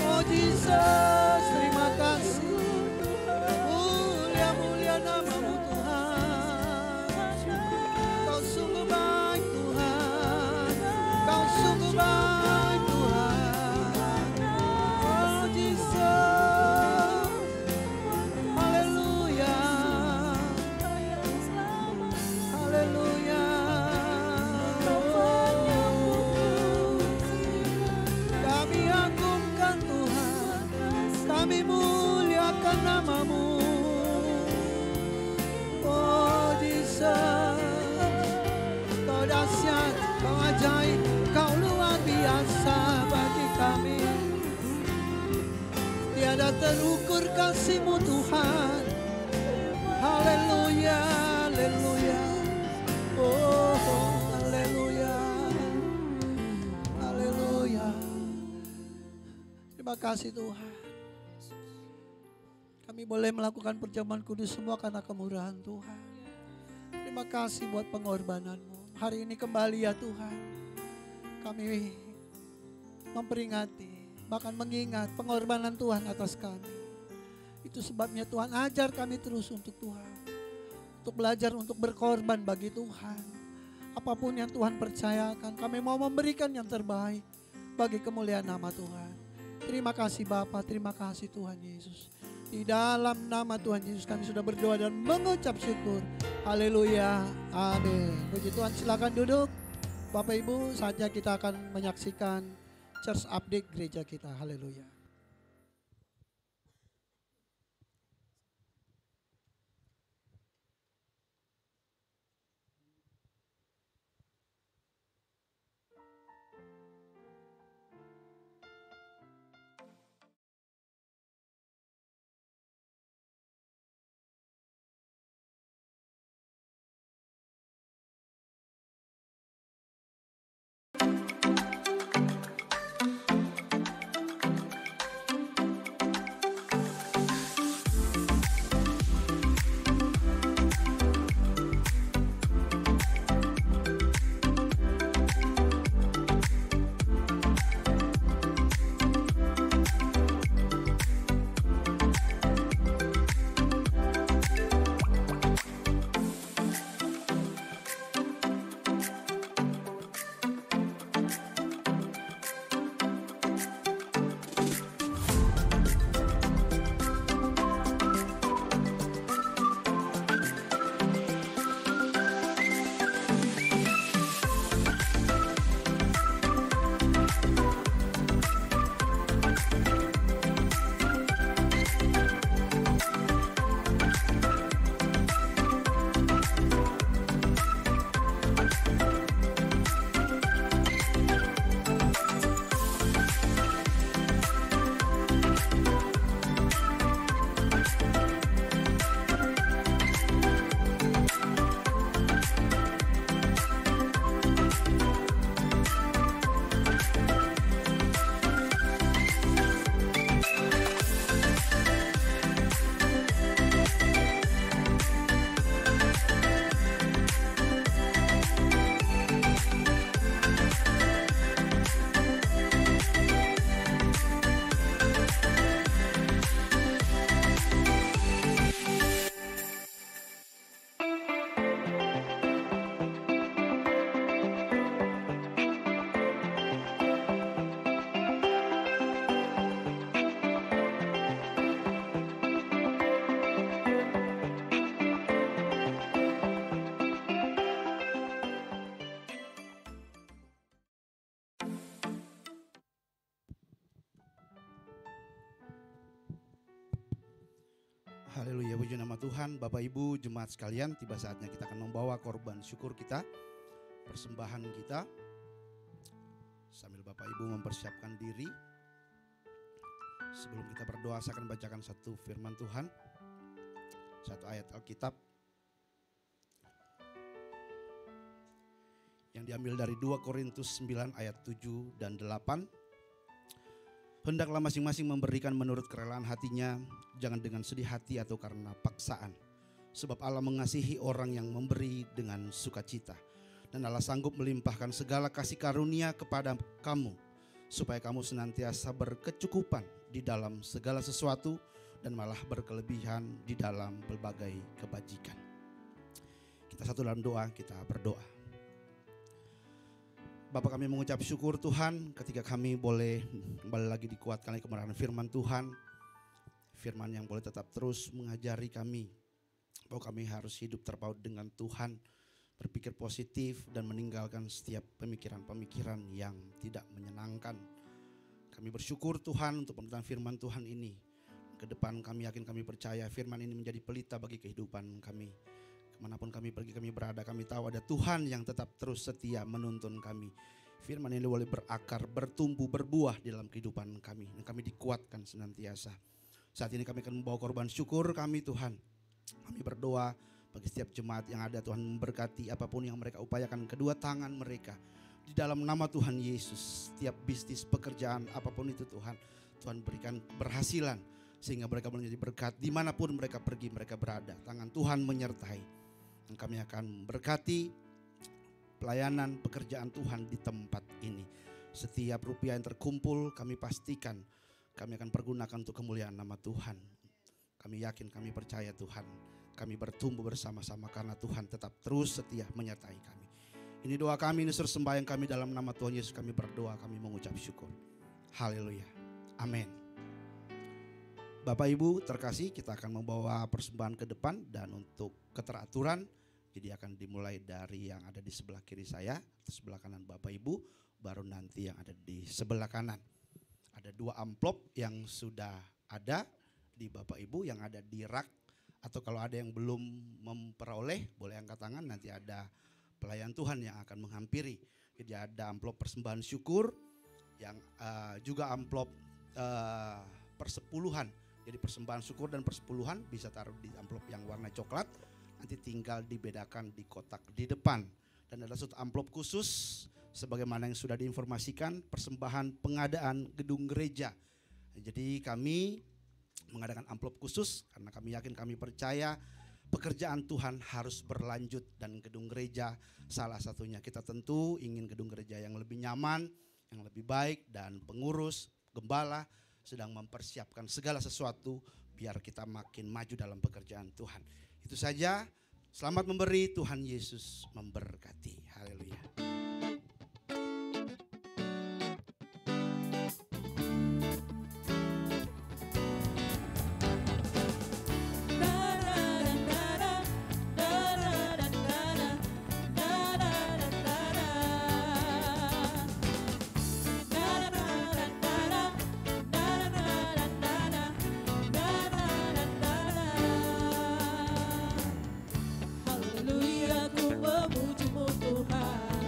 Oh Jesus, terima kasih. Mulia namamu Tuhan. Kau sungguh baik Tuhan. Kau sungguh baik Tuhan. Oh Jesus. Haleluya. Haleluya. Kami agungkan Tuhan, kami muliakan namamu. Oh Jesus, kau dahsyat, kau ajaib, kau luar biasa bagi kami. Tiada terukur kasih-Mu Tuhan. Haleluya, haleluya. Oh, haleluya. Haleluya. Terima kasih Tuhan. Kami boleh melakukan perjamuan kudus semua karena kemurahan Tuhan. Terima kasih buat pengorbanan-Mu. Hari ini kembali ya Tuhan, kami memperingati, bahkan mengingat pengorbanan Tuhan atas kami. Itu sebabnya Tuhan ajar kami terus untuk Tuhan. Untuk belajar untuk berkorban bagi Tuhan. Apapun yang Tuhan percayakan, kami mau memberikan yang terbaik bagi kemuliaan nama Tuhan. Terima kasih Bapa, terima kasih Tuhan Yesus. Di dalam nama Tuhan Yesus kami sudah berdoa dan mengucap syukur. Haleluya, amin. Puji Tuhan, silakan duduk. Bapak Ibu, saatnya kita akan menyaksikan Church Update gereja kita. Haleluya. Haleluya, puji nama Tuhan. Bapak Ibu jemaat sekalian, tiba saatnya kita akan membawa korban syukur kita, persembahan kita. Sambil Bapak Ibu mempersiapkan diri, sebelum kita berdoa saya akan bacakan satu firman Tuhan, satu ayat Alkitab yang diambil dari 2 Korintus 9 ayat 7 dan 8. Hendaklah masing-masing memberikan menurut kerelaan hatinya, jangan dengan sedih hati atau karena paksaan. Sebab Allah mengasihi orang yang memberi dengan sukacita. Dan Allah sanggup melimpahkan segala kasih karunia kepada kamu, supaya kamu senantiasa berkecukupan di dalam segala sesuatu dan malah berkelebihan di dalam berbagai kebajikan. Kita satu dalam doa, kita berdoa. Bapak, kami mengucap syukur Tuhan ketika kami boleh kembali lagi dikuatkan oleh kebenaran firman Tuhan. Firman yang boleh tetap terus mengajari kami bahwa kami harus hidup terpaut dengan Tuhan, berpikir positif dan meninggalkan setiap pemikiran-pemikiran yang tidak menyenangkan. Kami bersyukur Tuhan untuk pemberitaan firman Tuhan ini. Ke depan kami yakin, kami percaya firman ini menjadi pelita bagi kehidupan kami. Kemanapun kami pergi, kami berada, kami tahu ada Tuhan yang tetap terus setia menuntun kami. Firman ini boleh berakar, bertumbuh, berbuah di dalam kehidupan kami. Dan kami dikuatkan senantiasa. Saat ini kami akan membawa korban syukur kami Tuhan. Kami berdoa bagi setiap jemaat yang ada, Tuhan memberkati apapun yang mereka upayakan kedua tangan mereka. Di dalam nama Tuhan Yesus, setiap bisnis, pekerjaan, apapun itu Tuhan, Tuhan berikan keberhasilan. Sehingga mereka menjadi berkat dimanapun mereka pergi, mereka berada. Tangan Tuhan menyertai. Dan kami akan berkati pelayanan pekerjaan Tuhan di tempat ini. Setiap rupiah yang terkumpul kami pastikan kami akan pergunakan untuk kemuliaan nama Tuhan. Kami yakin, kami percaya Tuhan, kami bertumbuh bersama-sama karena Tuhan tetap terus setia menyertai kami. Ini doa kami, ini sembahyang kami dalam nama Tuhan Yesus. Kami berdoa, kami mengucap syukur. Haleluya, amin. Bapak Ibu terkasih, kita akan membawa persembahan ke depan. Dan untuk keteraturan, jadi akan dimulai dari yang ada di sebelah kiri saya, atau sebelah kanan Bapak Ibu, baru nanti yang ada di sebelah kanan. Ada 2 amplop yang sudah ada di Bapak Ibu, yang ada di rak. Atau kalau ada yang belum memperoleh, boleh angkat tangan, nanti ada pelayan Tuhan yang akan menghampiri. Jadi ada amplop persembahan syukur, yang juga amplop persepuluhan. Jadi persembahan syukur dan persepuluhan bisa taruh di amplop yang warna coklat. Nanti tinggal dibedakan di kotak di depan. Dan ada satu amplop khusus sebagaimana yang sudah diinformasikan, persembahan pengadaan gedung gereja. Jadi kami mengadakan amplop khusus karena kami yakin, kami percaya pekerjaan Tuhan harus berlanjut. Dan gedung gereja salah satunya. Kita tentu ingin gedung gereja yang lebih nyaman, yang lebih baik, dan pengurus, gembala sedang mempersiapkan segala sesuatu biar kita makin maju dalam pekerjaan Tuhan. Itu saja, selamat memberi, Tuhan Yesus memberkati. Haleluya. Haleluya, ku memuji-Mu Tuhan.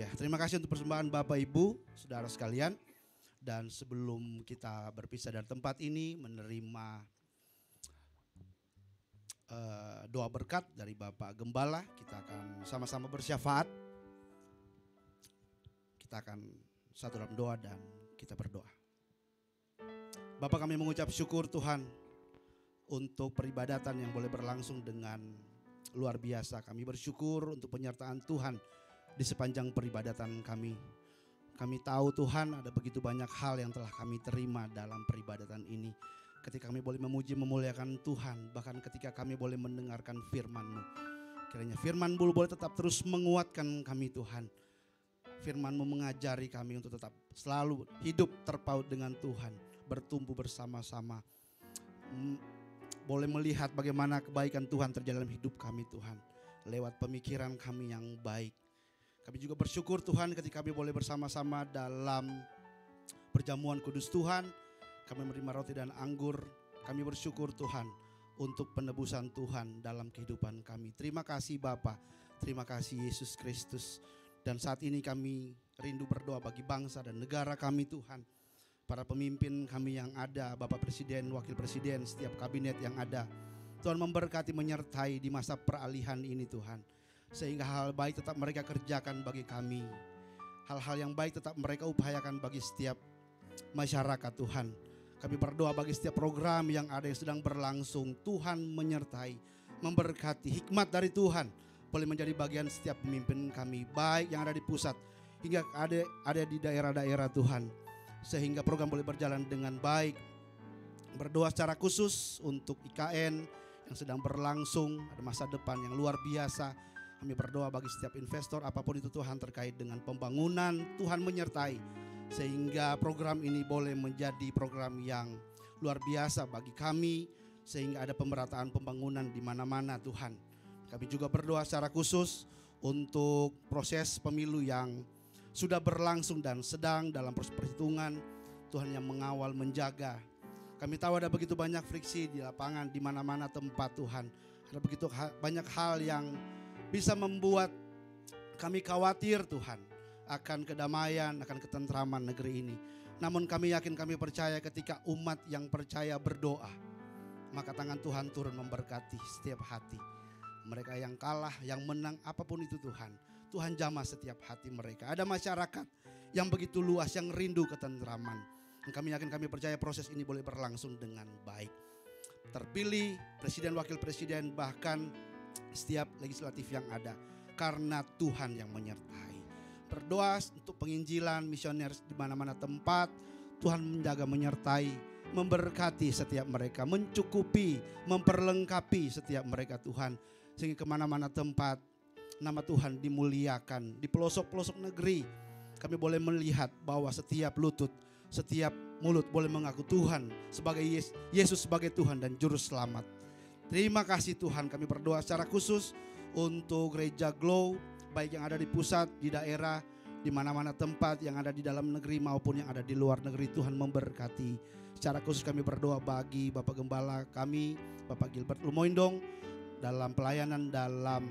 Ya, terima kasih untuk persembahan Bapak Ibu, saudara sekalian. Dan sebelum kita berpisah dari tempat ini menerima doa berkat dari Bapak Gembala, kita akan sama-sama bersyafaat. Kita akan satu dalam doa dan kita berdoa. Bapak, kami mengucap syukur Tuhan untuk peribadatan yang boleh berlangsung dengan luar biasa. Kami bersyukur untuk penyertaan Tuhan di sepanjang peribadatan kami. Kami tahu Tuhan ada begitu banyak hal yang telah kami terima dalam peribadatan ini. Ketika kami boleh memuji memuliakan Tuhan, bahkan ketika kami boleh mendengarkan firman-Mu. Kiranya firman-Mu boleh tetap terus menguatkan kami Tuhan. Firman-Mu mengajari kami untuk tetap selalu hidup terpaut dengan Tuhan, bertumbuh bersama-sama. Boleh melihat bagaimana kebaikan Tuhan terjadi dalam hidup kami Tuhan, lewat pemikiran kami yang baik. Kami juga bersyukur Tuhan ketika kami boleh bersama-sama dalam perjamuan kudus Tuhan. Kami menerima roti dan anggur. Kami bersyukur Tuhan untuk penebusan Tuhan dalam kehidupan kami. Terima kasih Bapa, terima kasih Yesus Kristus. Dan saat ini kami rindu berdoa bagi bangsa dan negara kami Tuhan. Para pemimpin kami yang ada, Bapak Presiden, Wakil Presiden, setiap kabinet yang ada. Tuhan memberkati menyertai di masa peralihan ini Tuhan. Sehingga hal baik tetap mereka kerjakan bagi kami. Hal-hal yang baik tetap mereka upayakan bagi setiap masyarakat Tuhan. Kami berdoa bagi setiap program yang ada yang sedang berlangsung. Tuhan menyertai, memberkati, hikmat dari Tuhan boleh menjadi bagian setiap pemimpin kami. Baik yang ada di pusat hingga ada di daerah-daerah Tuhan. Sehingga program boleh berjalan dengan baik. Berdoa secara khusus untuk IKN yang sedang berlangsung. Ada masa depan yang luar biasa. Kami berdoa bagi setiap investor apapun itu Tuhan terkait dengan pembangunan. Tuhan menyertai sehingga program ini boleh menjadi program yang luar biasa bagi kami. Sehingga ada pemerataan pembangunan di mana-mana Tuhan. Kami juga berdoa secara khusus untuk proses pemilu yang sudah berlangsung dan sedang dalam proses perhitungan. Tuhan yang mengawal, menjaga. Kami tahu ada begitu banyak friksi di lapangan, di mana-mana tempat Tuhan. Ada begitu banyak hal yang bisa membuat kami khawatir Tuhan akan kedamaian, akan ketentraman negeri ini. Namun kami yakin, kami percaya ketika umat yang percaya berdoa, maka tangan Tuhan turun memberkati setiap hati. Mereka yang kalah, yang menang, apapun itu Tuhan, Tuhan jamah setiap hati mereka. Ada masyarakat yang begitu luas yang rindu ketentraman. Dan kami yakin, kami percaya proses ini boleh berlangsung dengan baik. Terpilih presiden, wakil presiden, bahkan setiap legislatif yang ada, karena Tuhan yang menyertai. Berdoa untuk penginjilan misioner di mana-mana tempat. Tuhan menjaga, menyertai, memberkati setiap mereka, mencukupi, memperlengkapi setiap mereka Tuhan. Sehingga kemana-mana tempat nama Tuhan dimuliakan. Di pelosok-pelosok negeri kami boleh melihat bahwa setiap lutut, setiap mulut boleh mengaku Tuhan sebagai Yesus sebagai Tuhan dan Juru Selamat. Terima kasih Tuhan, kami berdoa secara khusus untuk gereja Glow, baik yang ada di pusat, di daerah, di mana-mana tempat yang ada di dalam negeri maupun yang ada di luar negeri. Tuhan memberkati. Secara khusus kami berdoa bagi Bapak Gembala kami, Bapak Gilbert Lumoindong, dalam pelayanan, dalam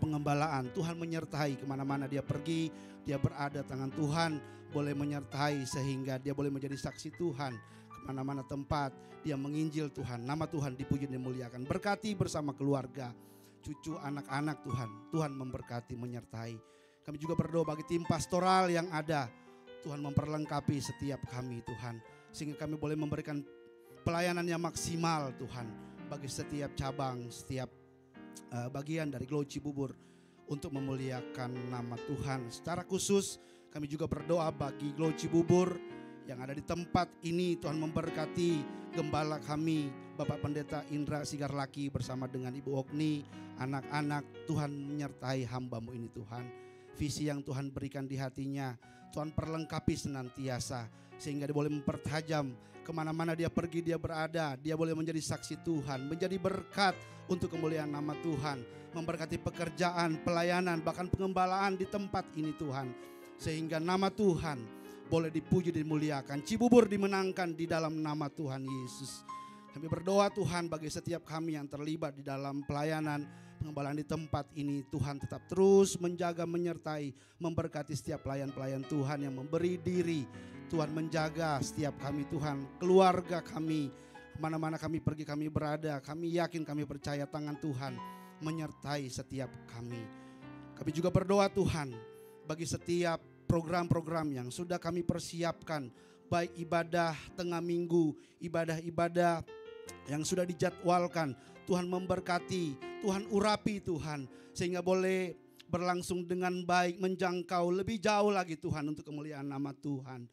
pengembalaan. Tuhan menyertai kemana-mana dia pergi, dia berada, tangan Tuhan boleh menyertai sehingga dia boleh menjadi saksi Tuhan. Kemana-mana tempat dia menginjil Tuhan, nama Tuhan dipuji dan dimuliakan. Berkati bersama keluarga, cucu, anak-anak Tuhan. Tuhan memberkati, menyertai. Kami juga berdoa bagi tim pastoral yang ada. Tuhan memperlengkapi setiap kami Tuhan. Sehingga kami boleh memberikan pelayanan yang maksimal Tuhan. Bagi setiap cabang, setiap bagian dari Glow Cibubur. Untuk memuliakan nama Tuhan. Secara khusus kami juga berdoa bagi Glow Cibubur yang ada di tempat ini. Tuhan memberkati gembala kami Bapak Pendeta Indra Sigarlaki bersama dengan Ibu Okni, anak-anak. Tuhan menyertai hamba-Mu ini Tuhan. Visi yang Tuhan berikan di hatinya Tuhan perlengkapi senantiasa sehingga dia boleh mempertajam kemana-mana dia pergi, dia berada, dia boleh menjadi saksi Tuhan, menjadi berkat untuk kemuliaan nama Tuhan, memberkati pekerjaan, pelayanan, bahkan pengembalaan di tempat ini Tuhan, sehingga nama Tuhan boleh dipuji dan dimuliakan. Cibubur dimenangkan di dalam nama Tuhan Yesus. Kami berdoa Tuhan bagi setiap kami yang terlibat di dalam pelayanan, pengembalaan di tempat ini. Tuhan tetap terus menjaga, menyertai, memberkati setiap pelayan-pelayan Tuhan yang memberi diri. Tuhan menjaga setiap kami Tuhan, keluarga kami, mana-mana kami pergi, kami berada, kami yakin, kami percaya tangan Tuhan menyertai setiap kami. Kami juga berdoa Tuhan bagi setiap program-program yang sudah kami persiapkan, baik ibadah tengah minggu, ibadah-ibadah yang sudah dijadwalkan. Tuhan memberkati, Tuhan urapi Tuhan, sehingga boleh berlangsung dengan baik, menjangkau lebih jauh lagi Tuhan untuk kemuliaan nama Tuhan.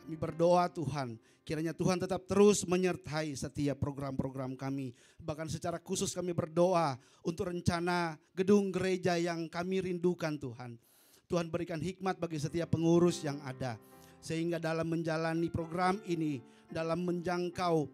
Kami berdoa Tuhan, kiranya Tuhan tetap terus menyertai setiap program-program kami. Bahkan secara khusus kami berdoa untuk rencana gedung gereja yang kami rindukan Tuhan. Tuhan berikan hikmat bagi setiap pengurus yang ada. Sehingga dalam menjalani program ini, dalam menjangkau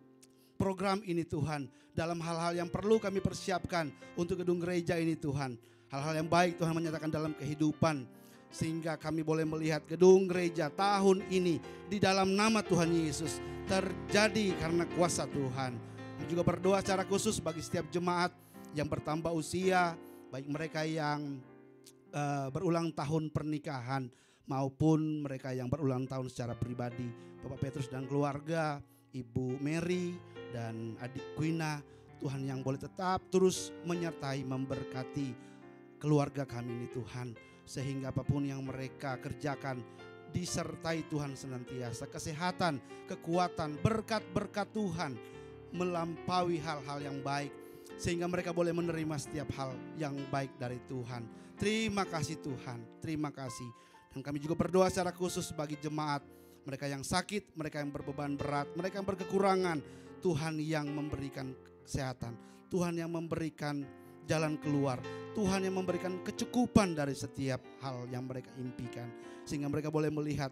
program ini Tuhan, dalam hal-hal yang perlu kami persiapkan untuk gedung gereja ini Tuhan. Hal-hal yang baik Tuhan menyatakan dalam kehidupan. Sehingga kami boleh melihat gedung gereja tahun ini di dalam nama Tuhan Yesus terjadi karena kuasa Tuhan. Kami juga berdoa secara khusus bagi setiap jemaat yang bertambah usia, baik mereka yang berulang tahun pernikahan maupun mereka yang berulang tahun secara pribadi. Bapak Petrus dan keluarga, Ibu Mary dan adik Quina, Tuhan yang boleh tetap terus menyertai, memberkati keluarga kami ini Tuhan. Sehingga apapun yang mereka kerjakan disertai Tuhan senantiasa. Kesehatan, kekuatan, berkat-berkat Tuhan melampaui hal-hal yang baik. Sehingga mereka boleh menerima setiap hal yang baik dari Tuhan. Terima kasih Tuhan, terima kasih. Dan kami juga berdoa secara khusus bagi jemaat. Mereka yang sakit, mereka yang berbeban berat, mereka yang berkekurangan. Tuhan yang memberikan kesehatan, Tuhan yang memberikan jalan keluar, Tuhan yang memberikan kecukupan dari setiap hal yang mereka impikan. Sehingga mereka boleh melihat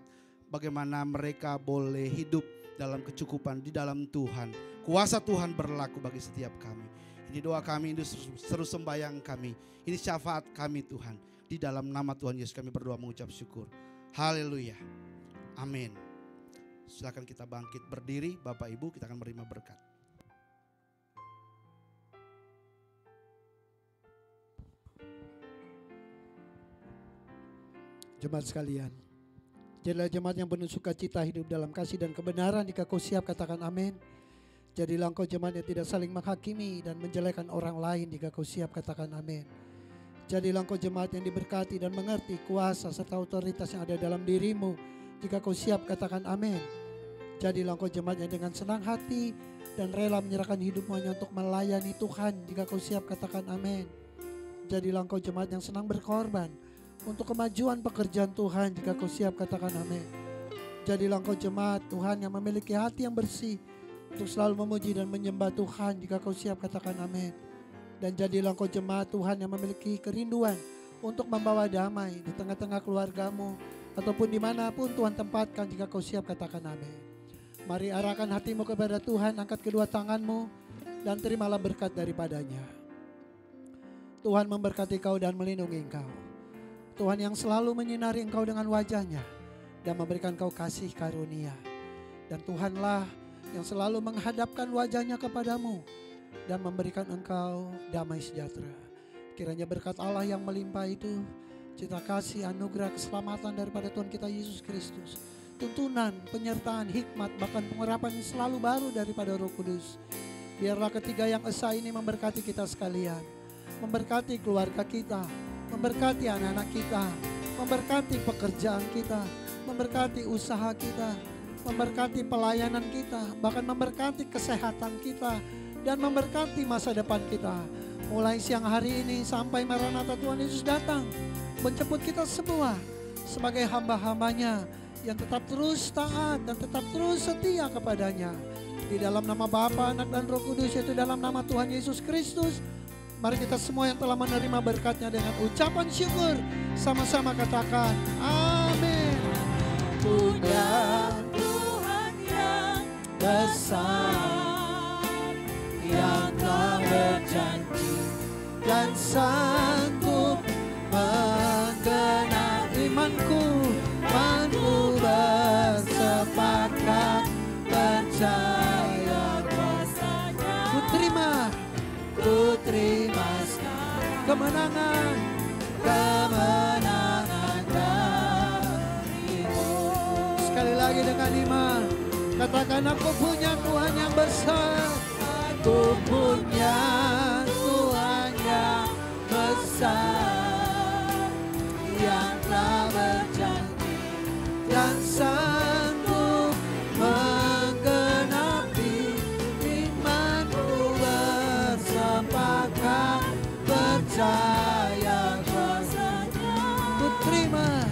bagaimana mereka boleh hidup dalam kecukupan di dalam Tuhan. Kuasa Tuhan berlaku bagi setiap kami. Ini doa kami, ini seru sembahyang kami, ini syafaat kami Tuhan. Di dalam nama Tuhan Yesus kami berdoa mengucap syukur. Haleluya. Amin. Silakan kita bangkit berdiri, Bapak Ibu, kita akan menerima berkat. Jemaat sekalian, jadilah jemaat yang penuh sukacita hidup dalam kasih dan kebenaran. Jika kau siap katakan amin. Jadilah engkau jemaat yang tidak saling menghakimi dan menjelekan orang lain. Jika kau siap katakan amin. Jadilah engkau jemaat yang diberkati dan mengerti kuasa serta otoritas yang ada dalam dirimu. Jika kau siap katakan amin. Jadilah engkau jemaat yang dengan senang hati dan rela menyerahkan hidupmu hanya untuk melayani Tuhan. Jika kau siap katakan amin. Jadilah engkau jemaat yang senang berkorban untuk kemajuan pekerjaan Tuhan. Jika kau siap katakan amin. Jadilah engkau jemaat Tuhan yang memiliki hati yang bersih untuk selalu memuji dan menyembah Tuhan. Jika kau siap katakan amin. Dan jadilah engkau jemaat Tuhan yang memiliki kerinduan untuk membawa damai di tengah-tengah keluargamu ataupun dimanapun Tuhan tempatkan. Jika kau siap katakan amin. Mari arahkan hatimu kepada Tuhan, angkat kedua tanganmu dan terimalah berkat daripadanya. Tuhan memberkati kau dan melindungi engkau. Tuhan yang selalu menyinari engkau dengan wajahnya dan memberikan kau kasih karunia. Dan Tuhanlah yang selalu menghadapkan wajahnya kepadamu dan memberikan engkau damai sejahtera. Kiranya berkat Allah yang melimpah itu, cita kasih, anugerah, keselamatan daripada Tuhan kita Yesus Kristus, tuntunan, penyertaan, hikmat, bahkan pengurapan yang selalu baru daripada Roh Kudus. Biarlah ketiga yang esa ini memberkati kita sekalian, memberkati keluarga kita, memberkati anak-anak kita, memberkati pekerjaan kita, memberkati usaha kita, memberkati pelayanan kita, bahkan memberkati kesehatan kita, dan memberkati masa depan kita. Mulai siang hari ini sampai Maranatha Tuhan Yesus datang, menjemput kita semua sebagai hamba-hambanya yang tetap terus taat dan tetap terus setia kepadanya. Di dalam nama Bapa, Anak, dan Roh Kudus, yaitu dalam nama Tuhan Yesus Kristus. Mari kita semua yang telah menerima berkatnya dengan ucapan syukur sama-sama katakan amin. Punya Tuhan yang besar, yang telah berjanji Dan sanggup menggenapi imanku bersepakat percaya kuasanya. ku terima Ku terima sekarang kemenangan, kemenangan darimu. Sekali lagi dengan iman, katakan aku punya Tuhan yang besar. Aku punya Tuhan yang besar, yang telah berjanji dan sanggup menggenapi. Imanku bersepakat percaya kuasanya. Ku terima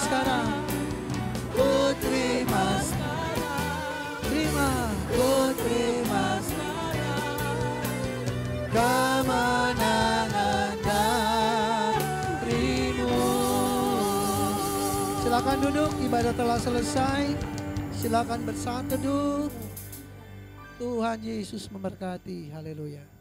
sekarang, ku terima sekarang, ku terima sekarang kemenangan darimu. Silakan duduk, ibadah telah selesai. Silakan bersatu duduk. Tuhan Yesus memberkati. Haleluya.